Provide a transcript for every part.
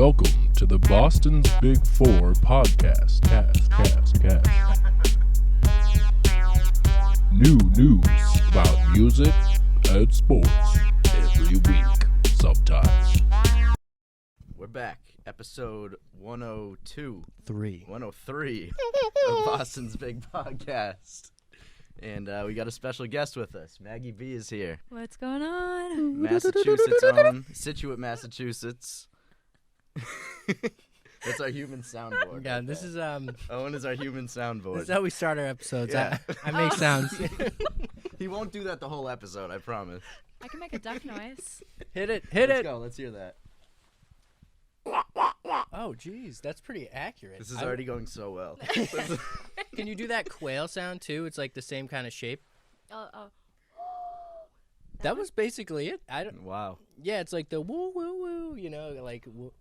Welcome to the Boston's Big Four podcast. Cast. New news about music and sports every week, sometimes. We're back. Episode 102. 103 of Boston's Big Podcast. And we got a special guest with us. Maggie B is here. What's going on? Massachusetts own. Situate, Massachusetts. That's our human soundboard. Yeah, right this there. is Owen is our human soundboard. This is how we start our episodes. Yeah. I make sounds. He won't do that the whole episode, I promise. I can make a duck noise. Hit it. Let's go. Let's hear that. Oh, geez, that's pretty accurate. This is already going so well. Can you do that quail sound too? It's like the same kind of shape. Oh. That was basically it. Wow. Yeah, it's like the woo woo woo. You know, like woo.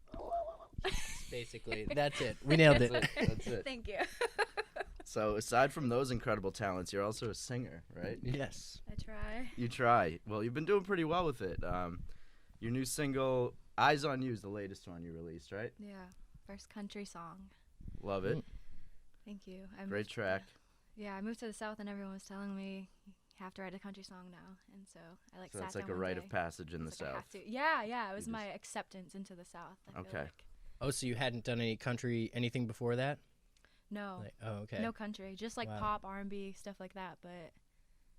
Basically, that's it. We nailed it. That's it. Thank you. So aside from those incredible talents, you're also a singer, right? Yes. I try. You try. Well, you've been doing pretty well with it. Your new single, Eyes on You, is the latest one you released, right? Yeah. First country song. Love it. Thank you. Great track. I moved to the South and everyone was telling me you have to write a country song now. And so I So sat that's like down a one rite day. of passage in the It's like I South. have to. Yeah. It was You my just- acceptance into the South. I feel Okay. like. Oh, so you hadn't done anything before that? No. Like, oh, okay. No country. Just like Wow. pop, R&B, stuff like that. But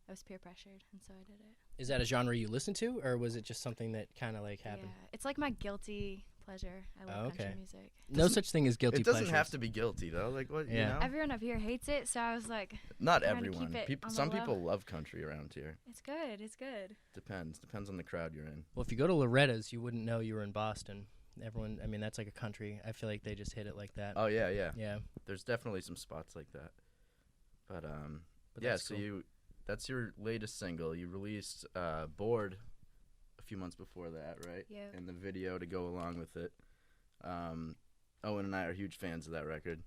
I was peer pressured and so I did it. Is that a genre you listen to, or was it just something that kind of like happened? Yeah. It's like my guilty pleasure. I love country okay. music. No such thing as guilty It doesn't pleasures. have to be guilty though. Like what? Yeah. You know? Everyone up here hates it, so I was like, Not trying to keep everyone. it on the Some low. people love country around here. it's good. It's good. Depends on the crowd you're in. Well, if you go to Loretta's, you wouldn't know you were in Boston. Everyone, I mean, that's like a country. I feel like they just hit it like that. Oh yeah. Yeah. There's definitely some spots like that. But But yeah. that's So cool. that's your latest single. You released "Bored" a few months before that, right? Yeah. And the video to go along with it. Owen and I are huge fans of that record.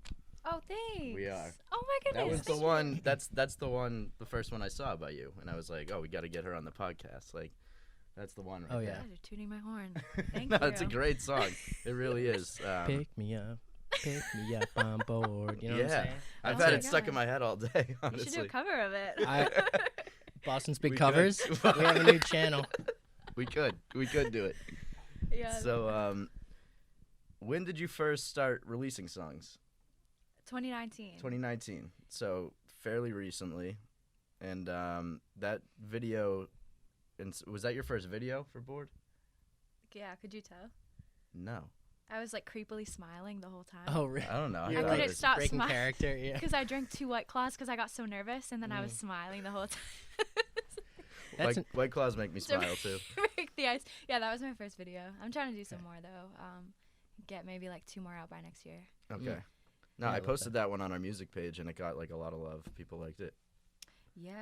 Oh, thanks. We are. Oh my goodness. That was the thank you. one. That's the one. The first one I saw by you, and I was like, "Oh, we got to get her on the podcast." Like, that's the one. Right Oh, You yeah. guys are tooting my horn. Thank No, you. it's a great song. It really is. Pick me up on board. You know what I'm Yeah. saying? I've Oh had my it stuck in God. my head all day. You should do Honestly, a cover of it. Boston's Big We Covers. could. We have a new channel. we could do it. yeah. So, when did you first start releasing songs? 2019. 2019. So fairly recently, and that video. And was that your first video for Bored? Yeah, could you tell? No, I was like creepily smiling the whole time. Oh, really? I don't know. You're I thought couldn't it was- stop breaking smiling. character. Yeah. Because I drank 2 White Claws because I got so nervous, and then I was smiling the whole time. That's White Claws make me So- smile too. Break the ice. Yeah, that was my first video. I'm trying to do some more, though. Get maybe like 2 more out by next year. Okay. No, Yeah, I I love posted that one on our music page, and it got like a lot of love. People liked it. Yeah.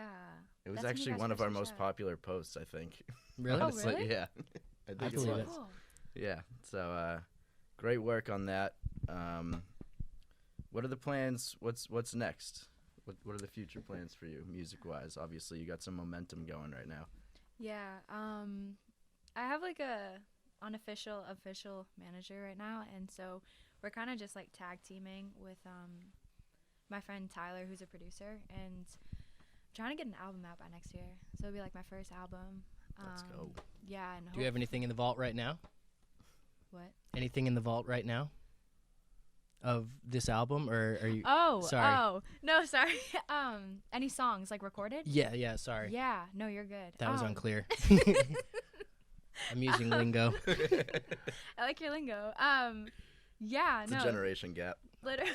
It was That's when you actually guys one of first our reached most out. popular posts, I think. Really? Oh, Honestly, really? yeah. I I think it believe was. it. Cool. Yeah. So, great work on that. What are the plans? What's next? What are the future plans for you, music-wise? Obviously, you got some momentum going right now. Yeah. I have like a unofficial official manager right now, and so we're kind of just like tag teaming with my friend Tyler, who's a producer, and I'm trying to get an album out by next year. So it'll be like my first album. Let's go. Yeah. And Do you have anything in the vault right now? What? Anything in the vault right now? Of this album, or are you? Oh. Sorry. Oh. No, sorry. Any songs like recorded? Yeah. Sorry. Yeah. No, you're good. That was unclear. I'm using lingo. I like your lingo. Yeah. It's no. a generation gap. Literally,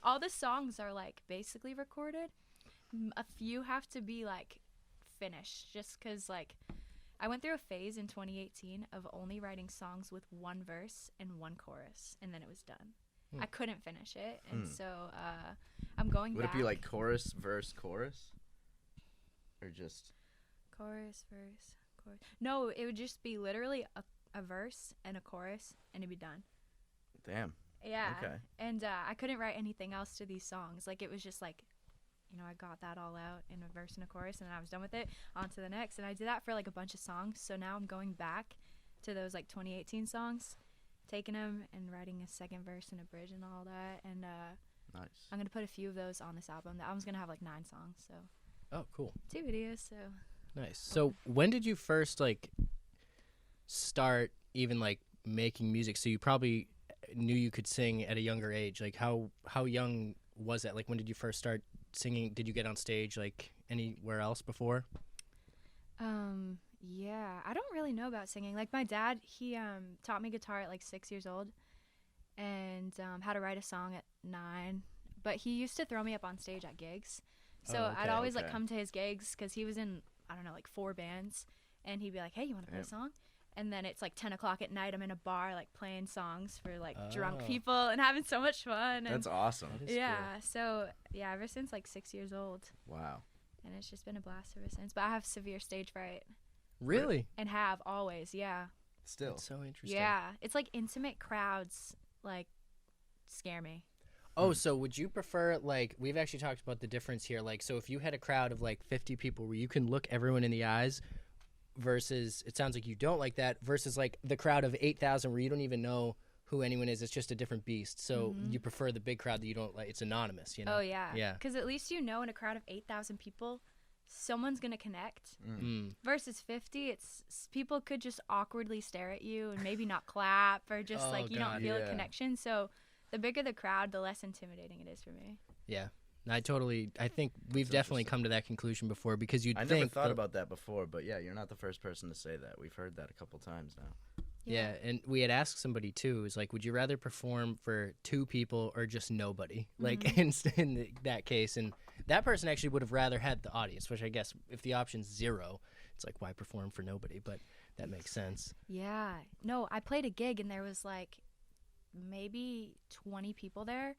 all the songs are like basically recorded. A few have to be like finished, just because like I went through a phase in 2018 of only writing songs with 1 verse and 1 chorus, and then it was done. I couldn't finish it, and so I'm going Would back. it be like chorus, verse, chorus, or just? chorus, verse, chorus? No, it would just be literally a verse and a chorus, and it'd be done. Damn. Yeah. Okay. And I couldn't write anything else to these songs. Like, it was just like, I got that all out in a verse and a chorus, and then I was done with it. On to the next. And I did that for like a bunch of songs. So now I'm going back to those like 2018 songs taking them and writing a second verse and a bridge and all that. And Nice. I'm going to put a few of those on this album. The album's going to have like 9 songs, so Oh, cool. 2 videos, so. Nice. So when did you first like start even like making music? So you probably knew you could sing at a younger age. Like how young was that? Like when did you first start singing? Did you get on stage like anywhere else before? Yeah, I don't really know about singing. Like my dad, he taught me guitar at like 6 years old, and how to write a song at 9. But he used to throw me up on stage at gigs, so Oh, okay, I'd always like okay. come to his gigs because he was in, I don't know, like 4 bands, and he'd be like, "Hey, you want to play a Damn. song?" And then it's like 10 o'clock at night. I'm in a bar like playing songs for like drunk Oh. people and having so much fun. And That's awesome. That is yeah, so yeah, ever since like 6 years old, Wow. and it's just been a blast ever since. But I have severe stage fright. Really? And have always, yeah. Still. That's so interesting. Yeah. It's like intimate crowds like scare me. Oh, so would you prefer, like, we've actually talked about the difference here. Like, so if you had a crowd of like 50 people where you can look everyone in the eyes versus, it sounds like you don't like that, versus like the crowd of 8,000 where you don't even know who anyone is. It's just a different beast. So you prefer the big crowd that you don't like. It's anonymous, you know? Oh, yeah. Yeah. Because at least you know in a crowd of 8,000 people, someone's going to connect. Mm. Versus 50, people could just awkwardly stare at you and maybe not clap or just Oh, like you God. don't feel Yeah. a connection. So the bigger the crowd, the less intimidating it is for me. Yeah. I think we've definitely come to that conclusion before because you'd I think. never thought about that before, but yeah, you're not the first person to say that. We've heard that a couple times now. Yeah, and we had asked somebody too. Is like, would you rather perform for 2 people or just nobody? Like in that case, and that person actually would have rather had the audience. Which I guess if the option's 0, it's like why perform for nobody? But that makes sense. Yeah. No, I played a gig and there was like maybe 20 people there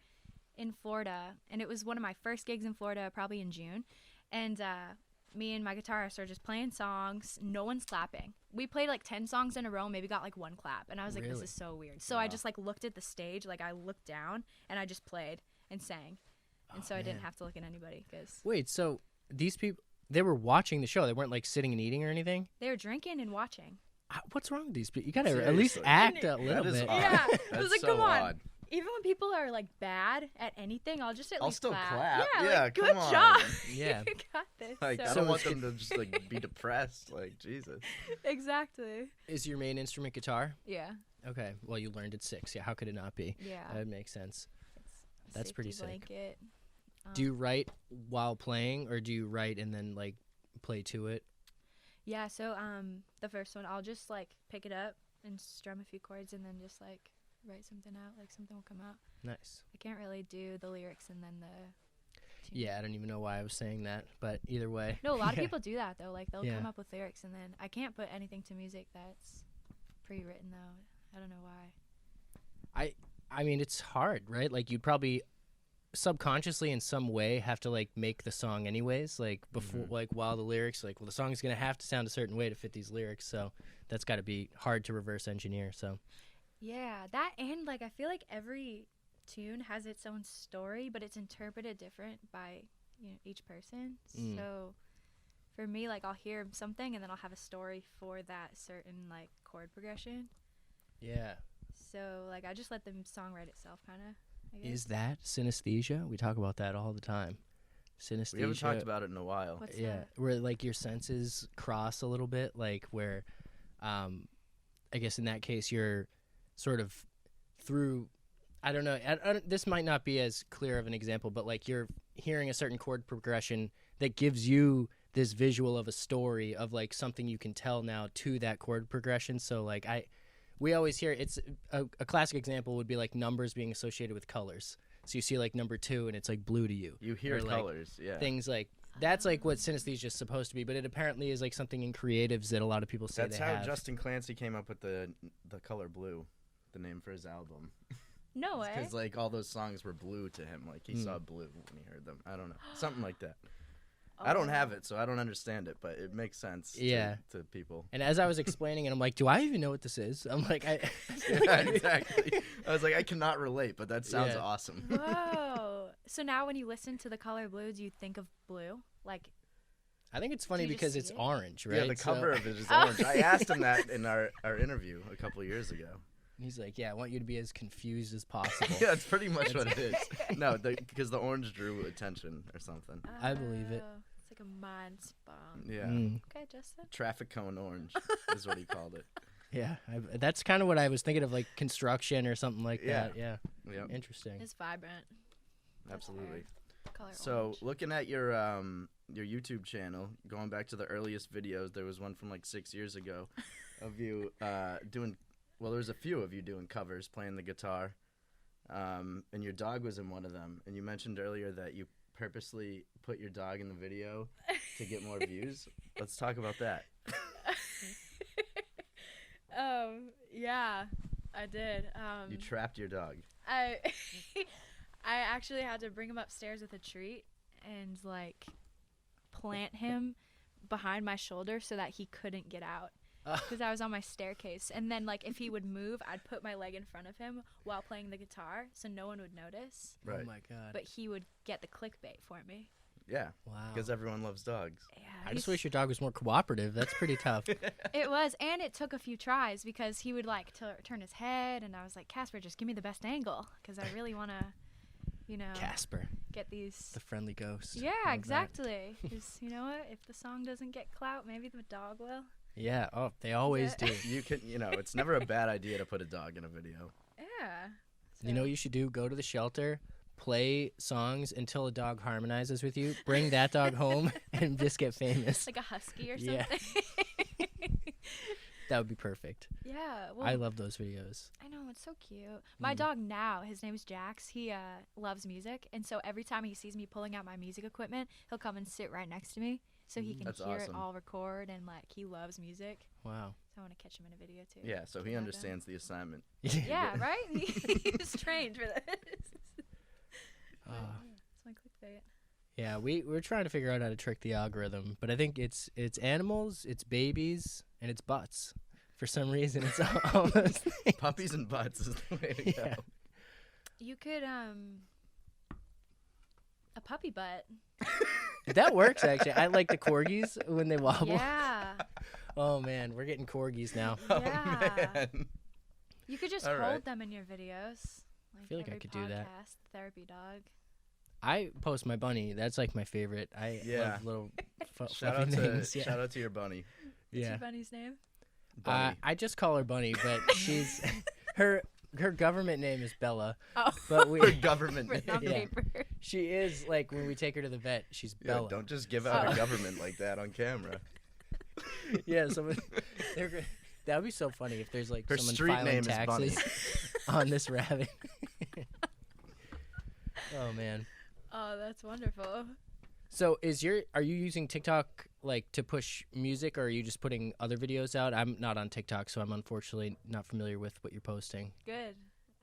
in Florida. And it was one of my first gigs in Florida, probably in June. And me and my guitarist are just playing songs. No one's clapping. We played like 10 songs in a row, maybe got like 1 clap. And I was like, Really? this is so weird. So I just like looked at the stage, like I looked down and I just played and sang. And so I didn't have to look at anybody because Wait, so these people, they were watching the show. They weren't like sitting and eating or anything? they were drinking and watching. What's wrong with these people? You gotta at least Seriously. act a little That is bit. odd. Yeah. I That's was like, so come on. odd. Even when people are like bad at anything, I'll just at I'll least still clap. clap. Yeah, Yeah, like, come good on. job. Yeah. You got this. Like, I So- don't want them to just like be depressed. Like, Jesus. Exactly. Is your main instrument guitar? Yeah. Okay. Well, you learned at 6. Yeah. How could it not be? Yeah. That makes sense. It's That's pretty safety sick. blanket. Do you write while playing, or do you write and then like play to it? Yeah. So the first one, I'll just like pick it up and strum a few chords, and then just like write something out. Like something will come out. Nice. I can't really do the lyrics and then the. tune. Yeah, I don't even know why I was saying that, but either way. No, a lot of Yeah. people do that though. Like they'll Yeah. come up with lyrics, and then I can't put anything to music that's pre-written though. I don't know why. I mean, it's hard, right? Like you'd probably subconsciously in some way have to like make the song anyways, like before like while the lyrics, like, well, the song's gonna have to sound a certain way to fit these lyrics, so that's got to be hard to reverse engineer. So Yeah, that and like I feel like every tune has its own story, but it's interpreted different by each person. Mm. So for me, like I'll hear something and then I'll have a story for that certain like chord progression. yeah. So like I just let the song write itself, kind of. I guess. Is that synesthesia? We talk about that all the time. Synesthesia. We haven't talked about it in a while. What's Yeah, that? where like your senses cross a little bit, like where I guess in that case you're sort of through, I don't know, this might not be as clear of an example, but like you're hearing a certain chord progression that gives you this visual of a story of like something you can tell now to that chord progression. So like we always hear, it's a classic example would be like numbers being associated with colors. So you see like number 2 and it's like blue to you. You hear Or, like, colors, yeah. Things like that's like what synesthesia is supposed to be, but it apparently is like something in creatives that a lot of people say That's they how have. Justin Clancy came up with the color blue, the name for his album. No way. Because like all those songs were blue to him, like he Hmm. saw blue when he heard them. I don't know, something like that. I don't have it, so I don't understand it, but it makes sense. Yeah. to people. And as I was explaining it, I'm like, do I even know what this is? I'm like, Yeah, exactly. I was like, I cannot relate, but that sounds Yeah. awesome. Whoa. So now when you listen to the color blue, do you think of blue? Like, I think it's funny you just because see it's it? orange, right? Yeah, the So- cover of it is Oh. orange. I asked him that in our interview a couple years ago. He's like, yeah, I want you to be as confused as possible. Yeah, that's pretty much what it is. No, because the orange drew attention or something. I believe it. Oh, it's like a mind bomb. Yeah. Okay, Justin. Traffic cone orange is what he called it. Yeah, that's kind of what I was thinking of, like construction or something like Yeah. that. Yeah. Yep. Interesting. It's vibrant. Absolutely. Color So orange. looking at your YouTube channel, going back to the earliest videos, there was one from like 6 years ago of you doing. Well, there was a few of you doing covers, playing the guitar, and your dog was in one of them. And you mentioned earlier that you purposely put your dog in the video to get more views. Let's talk about that. Yeah, I did. You trapped your dog. I I actually had to bring him upstairs with a treat and like plant him behind my shoulder so that he couldn't get out because I was on my staircase. And then like if he would move, I'd put my leg in front of him while playing the guitar so no one would notice. Right. Oh my god. But he would get the clickbait for me. Yeah. Wow. Because everyone loves dogs. Yeah, I just wish your dog was more cooperative. That's pretty tough. it was, and it took a few tries because he would like turn his head, and I was like, Casper, just give me the best angle because I really want to, Casper, get these. the friendly ghost. Yeah, Love that. exactly. Because you know what? If the song doesn't get clout, maybe the dog will. Yeah. Oh, they always do. You can, it's never a bad idea to put a dog in a video. Yeah. You know what you should do? Go to the shelter, play songs until a dog harmonizes with you, bring that dog home, and just get famous. like a husky or Yeah. something. That would be perfect. Yeah. Well, I love those videos. I know, it's so cute. My dog now, his name's Jax. He loves music, and so every time he sees me pulling out my music equipment, he'll come and sit right next to me so he can That's hear awesome. it all record, and like he loves music. Wow. So I want to catch him in a video too. Yeah, so he Yeah, understands the assignment. Yeah, right? He's trained for this. Ah. It's my clickbait. Yeah, we're trying to figure out how to trick the algorithm, but I think it's animals, it's babies, and it's butts. For some reason, it's all those things. Puppies and butts is the way to Yeah. go. You could a puppy butt. That works actually. I like the corgis when they wobble. Yeah. Oh man, we're getting corgis now. Yeah. Man. You could just All hold right. them in your videos. Like feel like I every could do that. podcast, Therapy dog. I post my bunny. That's like my favorite. I Yeah. love little Shout fluffy out to things. Yeah. shout out to your bunny. What's Yeah. your bunny's name? Bunny. I just call her Bunny, but she's her government name is Bella. Oh, But we Her government written on name. Yeah. paper. she is like when we take her to the vet, she's Yeah, Bella. don't just give out Oh. a government like that on camera. Yeah, someone that would be so funny if there's like Her someone street filing name is Bunny. taxes on this rabbit. Oh man. Oh, that's wonderful. So are you using TikTok like to push music, or are you just putting other videos out? I'm not on TikTok, so I'm unfortunately not familiar with what you're posting. Good.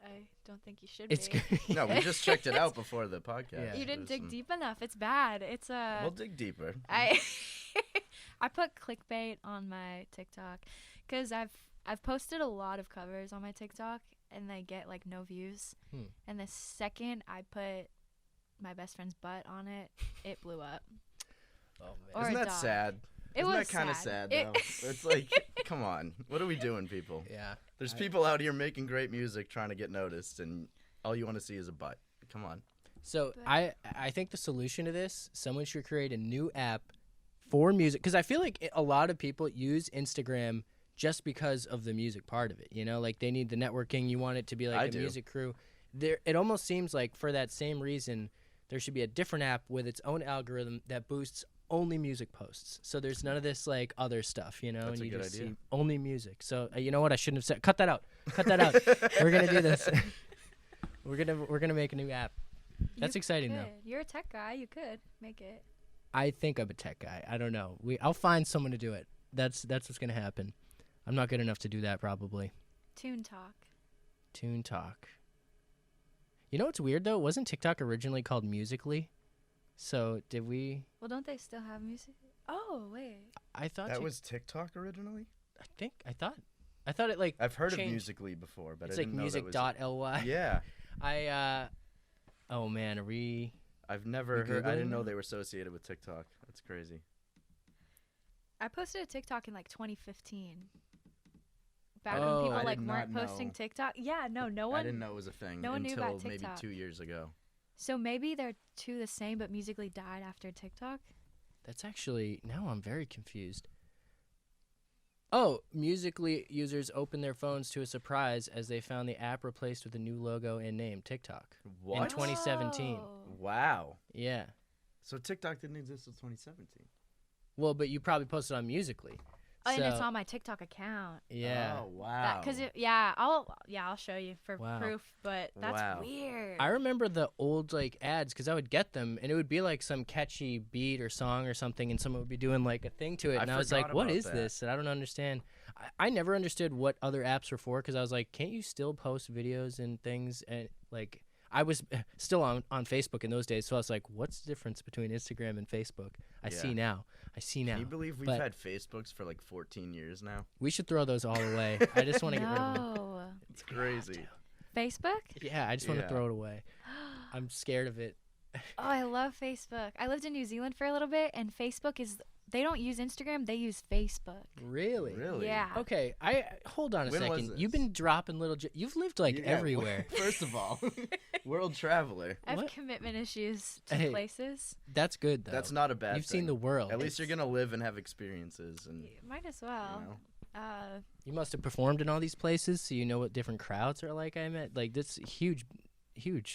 I don't think you should It's be. good. No, we just checked it out before the podcast. Yeah. You didn't There's dig some- deep enough. It's bad. It's We'll dig deeper. I I put clickbait on my TikTok because I've posted a lot of covers on my TikTok and they get like no views. Hmm. And the second I put my best friend's butt on it, it blew up. Oh man. Or Isn't a that dog. sad? It Isn't was that kind of sad. sad though? It's like, come on, what are we doing, people? Yeah. There's people out here making great music, trying to get noticed, and all you want to see is a butt. Come on. So But- I think the solution to this, someone should create a new app for music, because I feel like a lot of people use Instagram just because of the music part of it. You know, like they need the networking. You want it to be like I a do. music crew. It almost seems like for that same reason, there should be a different app with its own algorithm that boosts only music posts. So there's none of this like other stuff, you know, That's and a you good just idea. see only music. So you know what? I shouldn't have said. Cut that out. Cut that out. We're gonna do this. We're gonna make a new app. That's You exciting though. could. You're a tech guy. You could make it. I think I'm a tech guy. I don't know. I'll find someone to do it. That's what's gonna happen. I'm not good enough to do that probably. Toon Talk. Toon Talk. You know what's weird though? Wasn't TikTok originally called Musically? So did we? Well, don't they still have music? Oh, wait. I thought That was TikTok originally? I thought it like I've heard of changed. Musically before, but It's I like didn't know that was. music.ly. Yeah, Oh man, are we? I've never You heard. I Googling didn't know now? they were associated with TikTok. That's crazy. I posted a TikTok in like 2015. Back Oh. when people I like did weren't not posting know. TikTok. Yeah, no I one. didn't know it was a thing no one knew until about maybe TikTok. 2 years ago. So maybe they're two the same, but Musically died after TikTok. That's actually, now I'm very confused. Oh, Musically users opened their phones to a surprise as they found the app replaced with a new logo and name, TikTok. What? 2017. Oh. Wow. Yeah. So TikTok didn't exist until 2017. Well, but you probably posted on Musically. Oh, and it's So- on my TikTok account. Yeah. Oh, wow. Because I'll show you for Wow. proof. But that's Wow. weird. I remember the old like ads because I would get them and it would be like some catchy beat or song or something and someone would be doing like a thing to it I and I was like, forgot what about is that. this? And I don't understand. I never understood what other apps were for because I was like, can't you still post videos and things? And like I was still on Facebook in those days, so I was like, what's the difference between Instagram and Facebook? I see Yeah. now. I see now. Can you believe we've But- had Facebooks for like 14 years now? We should throw those all away. I just want to get rid of them. No. It's crazy. Facebook? Yeah, I just want to Yeah. throw it away. I'm scared of it. Oh, I love Facebook. I lived in New Zealand for a little bit, and Facebook they don't use Instagram, they use Facebook. Really? Really? Yeah. Okay, hold on a When was second. You've this? been dropping little. You've lived like Yeah, everywhere. First of all, world traveler. I have What? commitment issues to Hey. places. That's good though. That's not a bad You've thing. seen the world. At least you're going to live and have experiences. And Might as well. know. You must have performed in all these places, so you know what different crowds are like. I met like this huge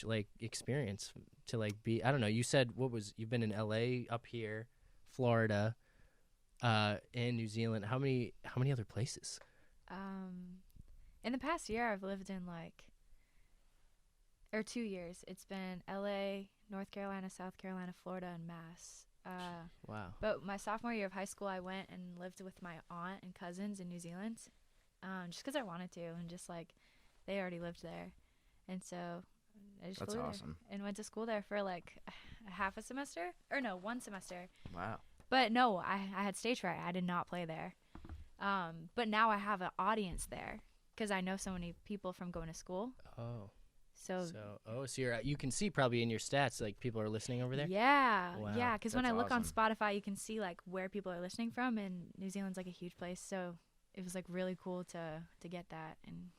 like experience to like be. I don't know. You said you've been in L.A. up here, Florida, and New Zealand. How many other places? In the past year, I've lived in or 2 years. It's been LA, North Carolina, South Carolina, Florida, and Mass. Wow. But my sophomore year of high school, I went and lived with my aunt and cousins in New Zealand, just because I wanted to, and just like they already lived there, and so I just That's flew awesome. there and went to school there for like a half a semester, or no, 1 semester. Wow. But no, I had stage fright. I did not play there. But now I have an audience there because I know so many people from going to school. Oh. So So you can see probably in your stats like people are listening over there. yeah, Wow, yeah. Because when I that's look on awesome. Spotify, you can see like where people are listening from, and New Zealand's like a huge place. So it was like really cool to get that. And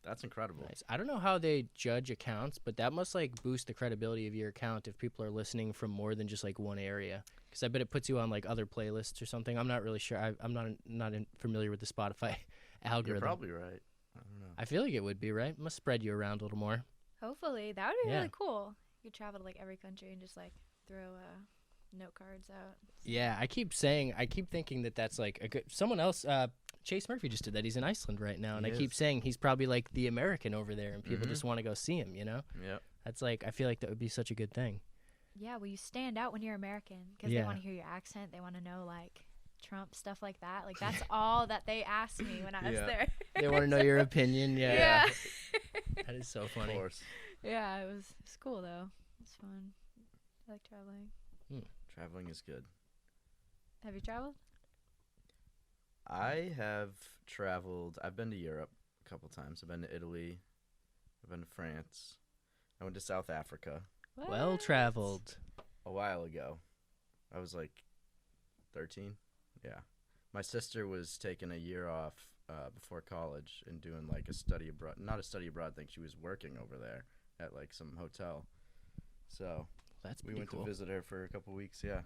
That's incredible. Nice. I don't know how they judge accounts, but that must like boost the credibility of your account if people are listening from more than just like one area. Because I bet it puts you on like other playlists or something. I'm not really sure. I'm not familiar with the Spotify You're algorithm. probably right. I don't know. I feel like it would be right. Must spread you around a little more. hopefully that would be Yeah. really cool. You could travel to like every country and just like throw note cards out. Yeah, I keep thinking that that's like a good. Someone else, Chase Murphy just did that. He's in Iceland right now, and He I keep is. saying he's probably like the American over there, and people Mhm. just want to go see him. You know, Yep. that's like I feel like that would be such a good thing. Yeah, well, you stand out when you're American because Yeah. they want to hear your accent. They want to know like Trump stuff like that. Like that's all that they asked me when I was Yeah. there. They want to know your opinion. Yeah, Yeah. that is so Of funny. course. Yeah, it's cool though. It's fun. I like traveling. Traveling is good. Have you traveled? I have traveled. I've been to Europe a couple times. I've been to Italy. I've been to France. I went to South Africa Well What? traveled. a while ago. I was like 13. Yeah. My sister was taking a year off before college and doing like a study abroad. Not a study abroad thing. She was working over there at like some hotel. So That's we pretty went cool. to visit her for a couple weeks. Yeah.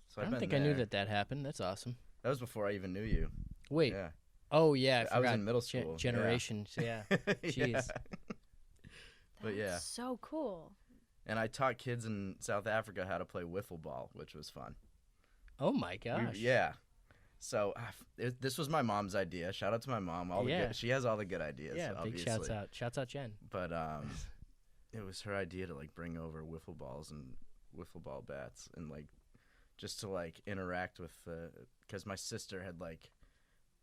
So I I've don't been think I knew there. that happened. That's awesome. That was before I even knew you. Wait. Yeah. Oh yeah, I I was forgot. in middle school. yeah. Generations. Yeah. Jeez. Yeah. That's But yeah. so cool. And I taught kids in South Africa how to play wiffle ball, which was fun. Oh my We- gosh. yeah. So this was my mom's idea. Shout out to my mom. Yeah. She has all the good ideas. Yeah. obviously. Big shouts out. Shouts out Jen. But it was her idea to like bring over wiffle balls and wiffle ball bats and like just to like interact with because my sister had like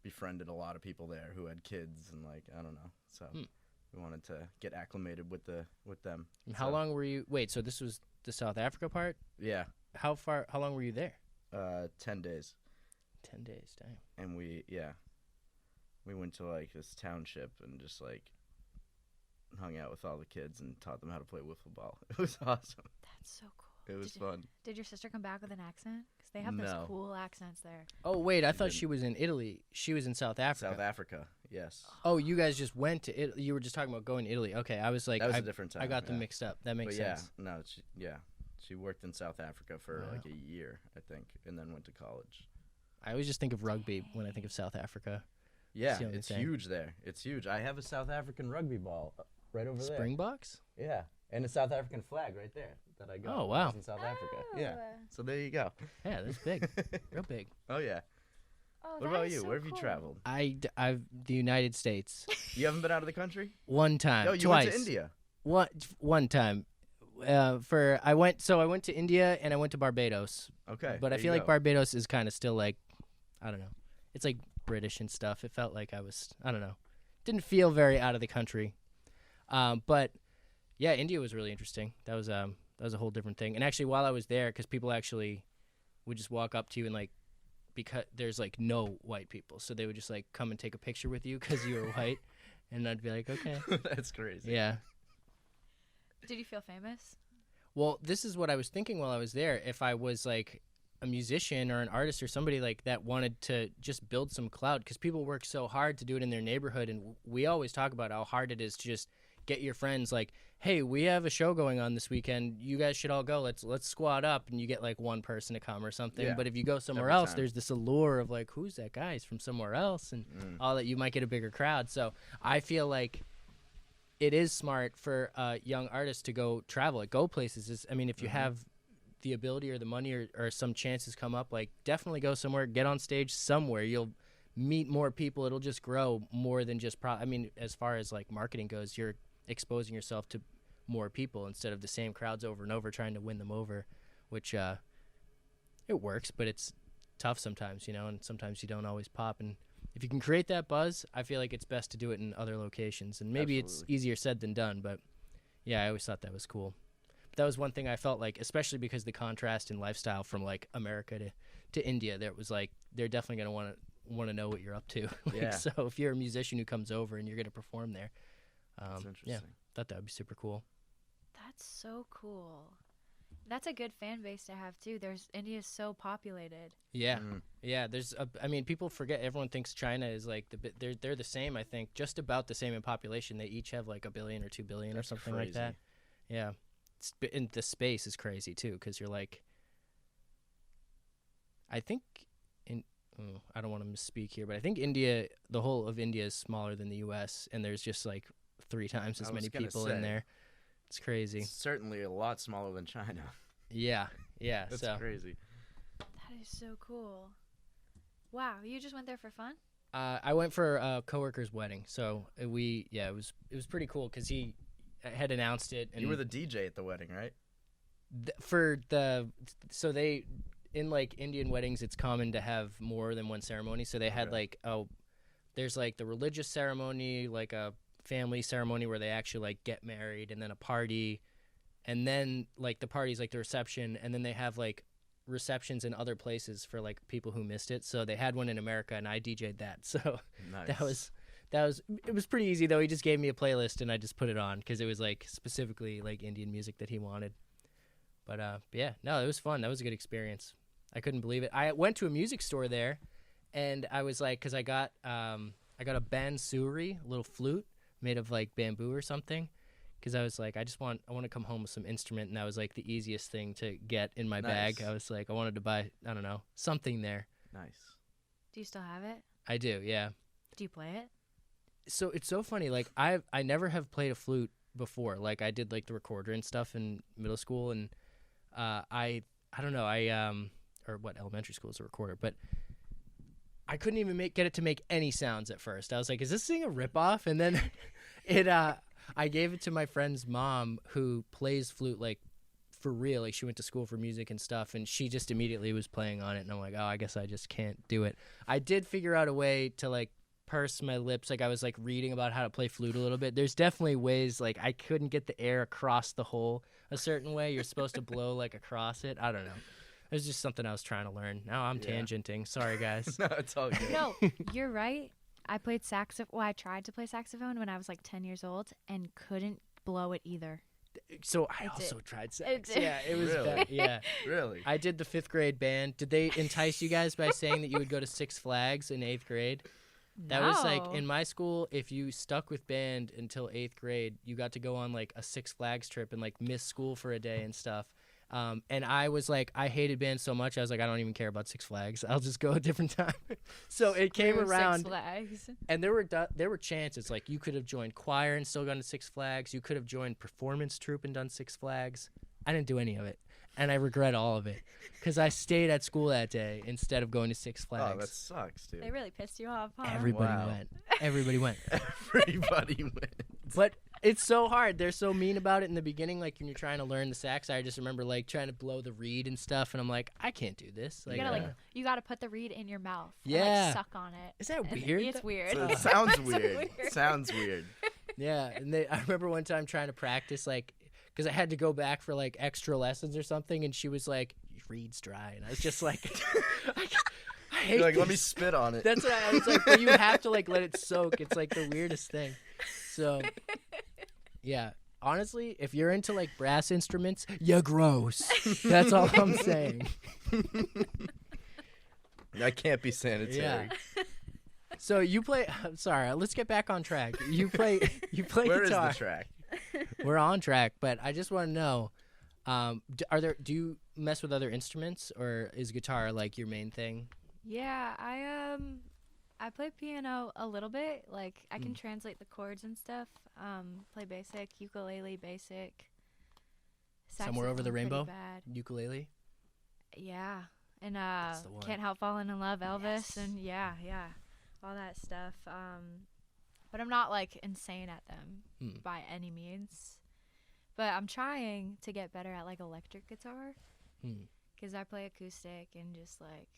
befriended a lot of people there who had kids and like I don't know. So we wanted to get acclimated with them. And how So, long were you? Wait. So this was the South Africa part. Yeah. How long were you there? 10 days. 10 days. Dang. And we went to like this township and just like hung out with all the kids and taught them how to play wiffle ball. It was awesome. That's so cool. It was Did fun. Did your sister come back with an accent? Because they have those No. cool accents there. Oh wait, I thought didn't. she was in Italy. She was in South Africa. South Africa. Yes. Oh, you guys just went to Italy. You were just talking about going to Italy. Okay, I was like, That was a different time. I got them yeah. mixed up. That makes But sense. yeah, no, she worked in South Africa for Wow. like a year, I think, and then went to college. I always just think of rugby when I think of South Africa. Yeah, the only it's thing. huge there. It's huge. I have a South African rugby ball right over there. Springboks? Yeah, and a South African flag right there that I got. Oh, when I wow. was in South Africa. Yeah. Oh. So there you go. Yeah, that's big. Real big. Oh yeah. Oh, What that about is you? so Where have you cool. traveled? I've the United States. You haven't been out of the country? One time. No, you twice. went to India. One time. I went to India and I went to Barbados. Okay. But I there feel you like go. Barbados is kind of still like, I don't know. It's like British and stuff. It felt like I don't know. Didn't feel very out of the country. But yeah, India was really interesting. That was a whole different thing. And actually, while I was there, because people actually would just walk up to you and like, because there's like no white people, so they would just like come and take a picture with you because you were white, and I'd be like, okay, That's crazy. yeah. Did you feel famous? Well, this is what I was thinking while I was there. If I was like a musician or an artist or somebody like that wanted to just build some clout, because people work so hard to do it in their neighborhood, and we always talk about how hard it is to just get your friends like, hey, we have a show going on this weekend. You guys should all go. Let's squad up, and you get like one person to come or something. Yeah, But if you go somewhere every else, time. there's this allure of like, who's that guy? He's from somewhere else, and all that. You might get a bigger crowd. So I feel like it is smart for young artists to go travel, like go places. I mean, if you have the ability or the money or some chances come up, like definitely go somewhere, get on stage somewhere. You'll meet more people. It'll just grow more than just I mean, as far as like marketing goes, you're exposing yourself to more people instead of the same crowds over and over trying to win them over, which it works, but it's tough sometimes, and sometimes you don't always pop. And if you can create that buzz, I feel like it's best to do it in other locations. And maybe it's Absolutely. easier said than done, but yeah, I always thought that was cool. But that was one thing I felt like, especially because the contrast in lifestyle from like America to India, there was like they're definitely going to want to know what you're up to. Like, Yeah. So if you're a musician who comes over and you're going to perform there, That's interesting. yeah, thought that would be super cool. That's so cool. That's a good fan base to have too. India's so populated. Yeah, Mm. yeah. I mean, people forget. Everyone thinks China is like they're the same. I think just about the same in population. They each have like 1 billion or 2 billion That's or something like that. Yeah, and the space is crazy too, because you're like, I think I don't want to misspeak here, but I think India, the whole of India is smaller than the U.S. and there's just like 3 times as I many was gonna people in say. there. It's crazy. It's certainly a lot smaller than China. Yeah. That's So crazy. That is so cool. Wow, you just went there for fun? I went for a coworker's wedding, so it was pretty cool because he had announced it. And You were the DJ at the wedding, right? So they in like Indian weddings, it's common to have more than one ceremony. So they had Okay. there's like the religious ceremony, like a family ceremony where they actually like get married, and then a party, and then like the party's like the reception, and then they have like receptions in other places for like people who missed it. So they had one in America, and I DJ'd that. So Nice. it was pretty easy though. He just gave me a playlist and I just put it on because it was like specifically like Indian music that he wanted. But yeah, no, it was fun. That was a good experience. I couldn't believe it. I went to a music store there, and I was like, because I got a bansuri, a little flute made of like bamboo or something. Because I was like, I want to come home with some instrument, and that was like the easiest thing to get in my bag. Nice. I was like, I wanted to buy, I don't know, something there. Nice. Do you still have it? I do, yeah. Do you play it? So it's so funny. Like I never have played a flute before. Like I did like the recorder and stuff in middle school, and I don't know, or what, elementary school is a recorder, but I couldn't even get it to make any sounds at first. I was like, is this thing a ripoff? And then I gave it to my friend's mom who plays flute like for real. Like she went to school for music and stuff, and she just immediately was playing on it, and I'm like, oh, I guess I just can't do it. I did figure out a way to like purse my lips. Like I was like reading about how to play flute a little bit. There's definitely ways, like I couldn't get the air across the hole a certain way. You're supposed to blow like across it. I don't know. It was just something I was trying to learn. Now I'm Yeah. tangenting. Sorry, guys. No, it's all good. No, you're right. I played saxophone. Well, I tried to play saxophone when I was like 10 years old and couldn't blow it either. So I It also did. tried It sax. did. Yeah, it was Really? bad. Yeah. Really? I did the 5th grade band. Did they entice you guys by saying that you would go to Six Flags in 8th grade? That was like No. in my school. If you stuck with band until 8th grade, you got to go on like a Six Flags trip and like miss school for a day and stuff. And I was like, I hated band so much. I was like, I don't even care about Six Flags. I'll just go a different time. So it came Screw Six around, Flags. and there were chances. Like you could have joined choir and still gone to Six Flags. You could have joined performance troupe and done Six Flags. I didn't do any of it, and I regret all of it because I stayed at school that day instead of going to Six Oh, Flags. that sucks, dude. They really pissed you off, huh? Everybody Wow. went. Everybody went. Everybody went. But it's so hard. They're so mean about it in the beginning. Like when you're trying to learn the sax, I just remember like trying to blow the reed and stuff, and I'm like, I can't do this. Like, You gotta put the reed in your mouth. Yeah. And, like, suck on it. is that And weird? It's weird. So it sounds It's weird. Sounds weird. Yeah, and I remember one time trying to practice, like, because I had to go back for like extra lessons or something, and she was like, "Your reed's dry," and I was just like, I hate You're like, let me this. spit on it. That's what I was like. But you have to like let it soak. It's like the weirdest thing. So, yeah. Honestly, if you're into like brass instruments, you're gross. That's all I'm saying. That can't be sanitary. Yeah. So you play. I'm sorry. Let's get back on track. You play Where is guitar. the track? We're on track, but I just want to know: do you mess with other instruments, or is guitar like your main thing? Yeah, I play piano a little bit. Like I can translate the chords and stuff. Play basic, ukulele basic. Somewhere Over the Saxophone pretty Rainbow? bad. Ukulele. Yeah, and the one. Can't Help Falling in Love, Elvis, Yes. and yeah, all that stuff. But I'm not like insane at them by any means. But I'm trying to get better at like electric guitar because I play acoustic and just like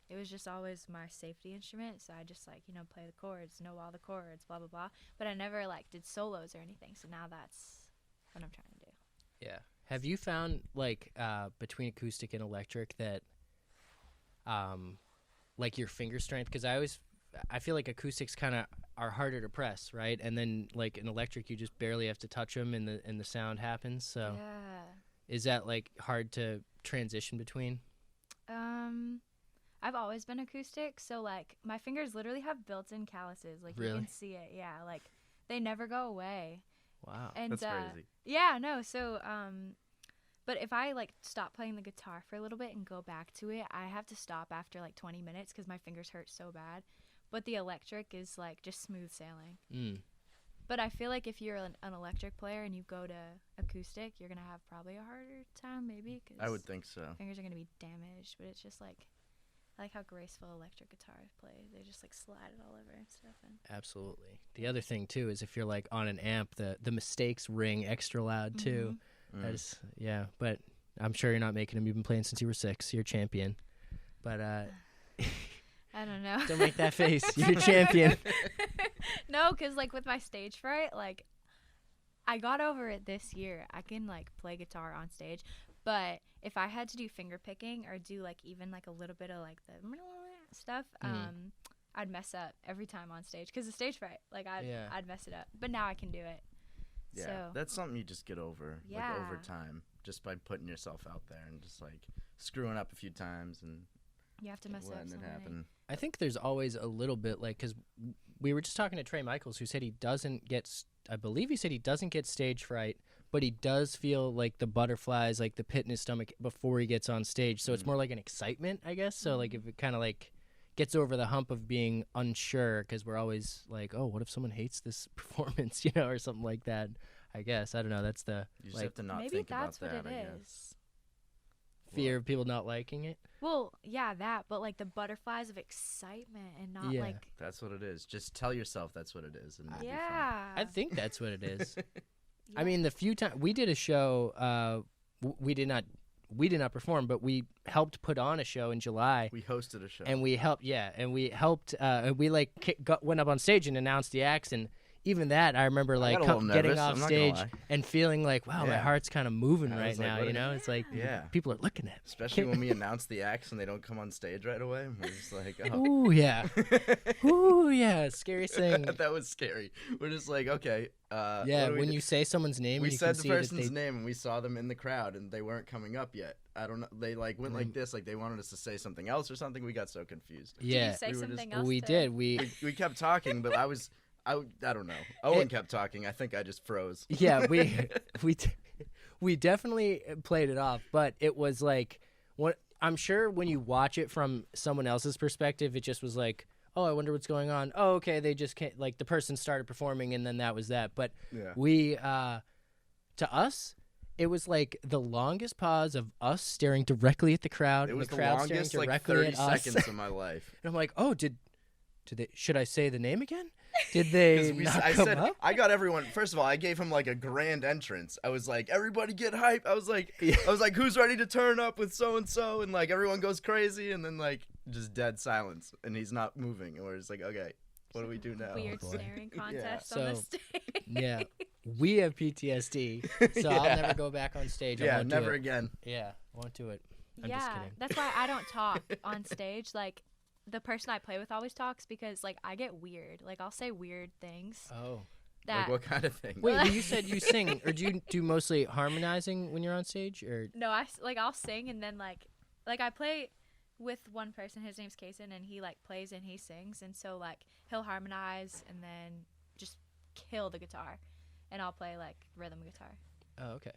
it was just always my safety instrument. So I just like play the chords, know all the chords, blah blah blah. But I never like did solos or anything. So now that's what I'm trying to do. Yeah. Have you found like between acoustic and electric that like your finger strength? Because I feel like acoustics kind of are harder to press, right? And then like an electric, you just barely have to touch them, and the sound happens. So Yeah. is that like hard to transition between? I've always been acoustic, so like my fingers literally have built-in calluses. Like you Really? can see it. Yeah, like they never go away. Wow. And That's crazy. yeah, no. So but if I like stop playing the guitar for a little bit and go back to it, I have to stop after like 20 minutes because my fingers hurt so bad. But the electric is like just smooth sailing. But I feel like if you're an electric player and you go to acoustic, you're gonna have probably a harder time, maybe. Cause I would think so. fingers are gonna be damaged. But it's just like I like how graceful electric guitars play. They just like slide it all over and stuff. And Absolutely. The other thing too is if you're like on an amp, the mistakes ring extra loud too. That is, yeah. But I'm sure you're not making them. You've been playing since you were 6. You're a champion. But I don't know. don't make that face. You're a champion. No, because like with my stage fright, like I got over it this year. I can like play guitar on stage, but if I had to do finger picking or do like even like a little bit of like the stuff, I'd mess up every time on stage because the stage fright. Like I'd mess it up. But now I can do it. Yeah, So that's something you just get over, like over Yeah. time, just by putting yourself out there and just like screwing up a few times and you have to mess up letting so it many. happen. I think there's always a little bit like, because we were just talking to Trey Michaels, who said he doesn't get, I believe he said he doesn't get stage fright, but he does feel like the butterflies, like the pit in his stomach before he gets on stage. So it's more like an excitement, I guess. So like if it kind of like gets over the hump of being unsure, because we're always like, oh, what if someone hates this performance, or something like that. I guess. I don't know. That's the You just like have to not Maybe think that's about what that, it I guess. is. fear of people not liking it. Well, yeah, that, but like the butterflies of excitement and not Yeah. like That's what it is. Just tell yourself that's what it is. And it'll be fine. yeah. I think that's what it is. I Yeah. mean, the few times we did a show, we did not perform, but we helped put on a show in July, We hosted a show. and we helped, we like went up on stage and announced the acts, and even that, I remember like got a little getting nervous, off I'm not gonna stage lie. and feeling like, wow, my Yeah. heart's kind of moving I right was like, now. what You is- know, it's like Yeah. people are looking at me. Especially when we announce the acts and they don't come on stage right away. We're just like, oh. Ooh yeah, ooh yeah, scariest thing. That was scary. We're just like, okay. Yeah, what do we when do? you say someone's name, We and you said can the see that person's they. name and we saw them in the crowd and they weren't coming up yet. I don't know. They like went like this, like they wanted us to say something else or something. We got so confused. Did Yeah, you say we were just- something else? we to- did. We We kept talking, but I don't know. Owen kept talking. I think I just froze. yeah we definitely played it off, but it was like what I'm sure when you watch it from someone else's perspective, it just was like, oh, I wonder what's going on. Oh, okay, they just can't, like the person started performing and then that was that. But Yeah. we to us, it was like the longest pause of us staring directly at the crowd. It and was the the crowd longest staring like directly 30 at us. seconds of my life. And I'm like, oh, did they? Should I say the name again? Did they 'Cause not I come said up? I got everyone. First of all, I gave him like a grand entrance. I was like, everybody get hype. I was like, who's ready to turn up with so and so, and like everyone goes crazy, and then like just dead silence, and he's not moving, and we're just like, okay, what do we do now? Weird boy. staring contest on the So, stage. Yeah, we have PTSD, so I'll Yeah. never go back on stage. I Yeah, won't do never it. again. Yeah, won't do it. I'm just Yeah, kidding. that's why I don't talk on stage. Like, the person I play with always talks because, like, I get weird. Like, I'll say weird things Oh, that. Like what kind of thing? wait, but you said you sing, or do you do mostly harmonizing when you're on stage, or No, I'll sing and then like I play with one person. His name's Kason, and he like plays and he sings, and so like he'll harmonize and then just kill the guitar, and I'll play like rhythm guitar. oh, okay.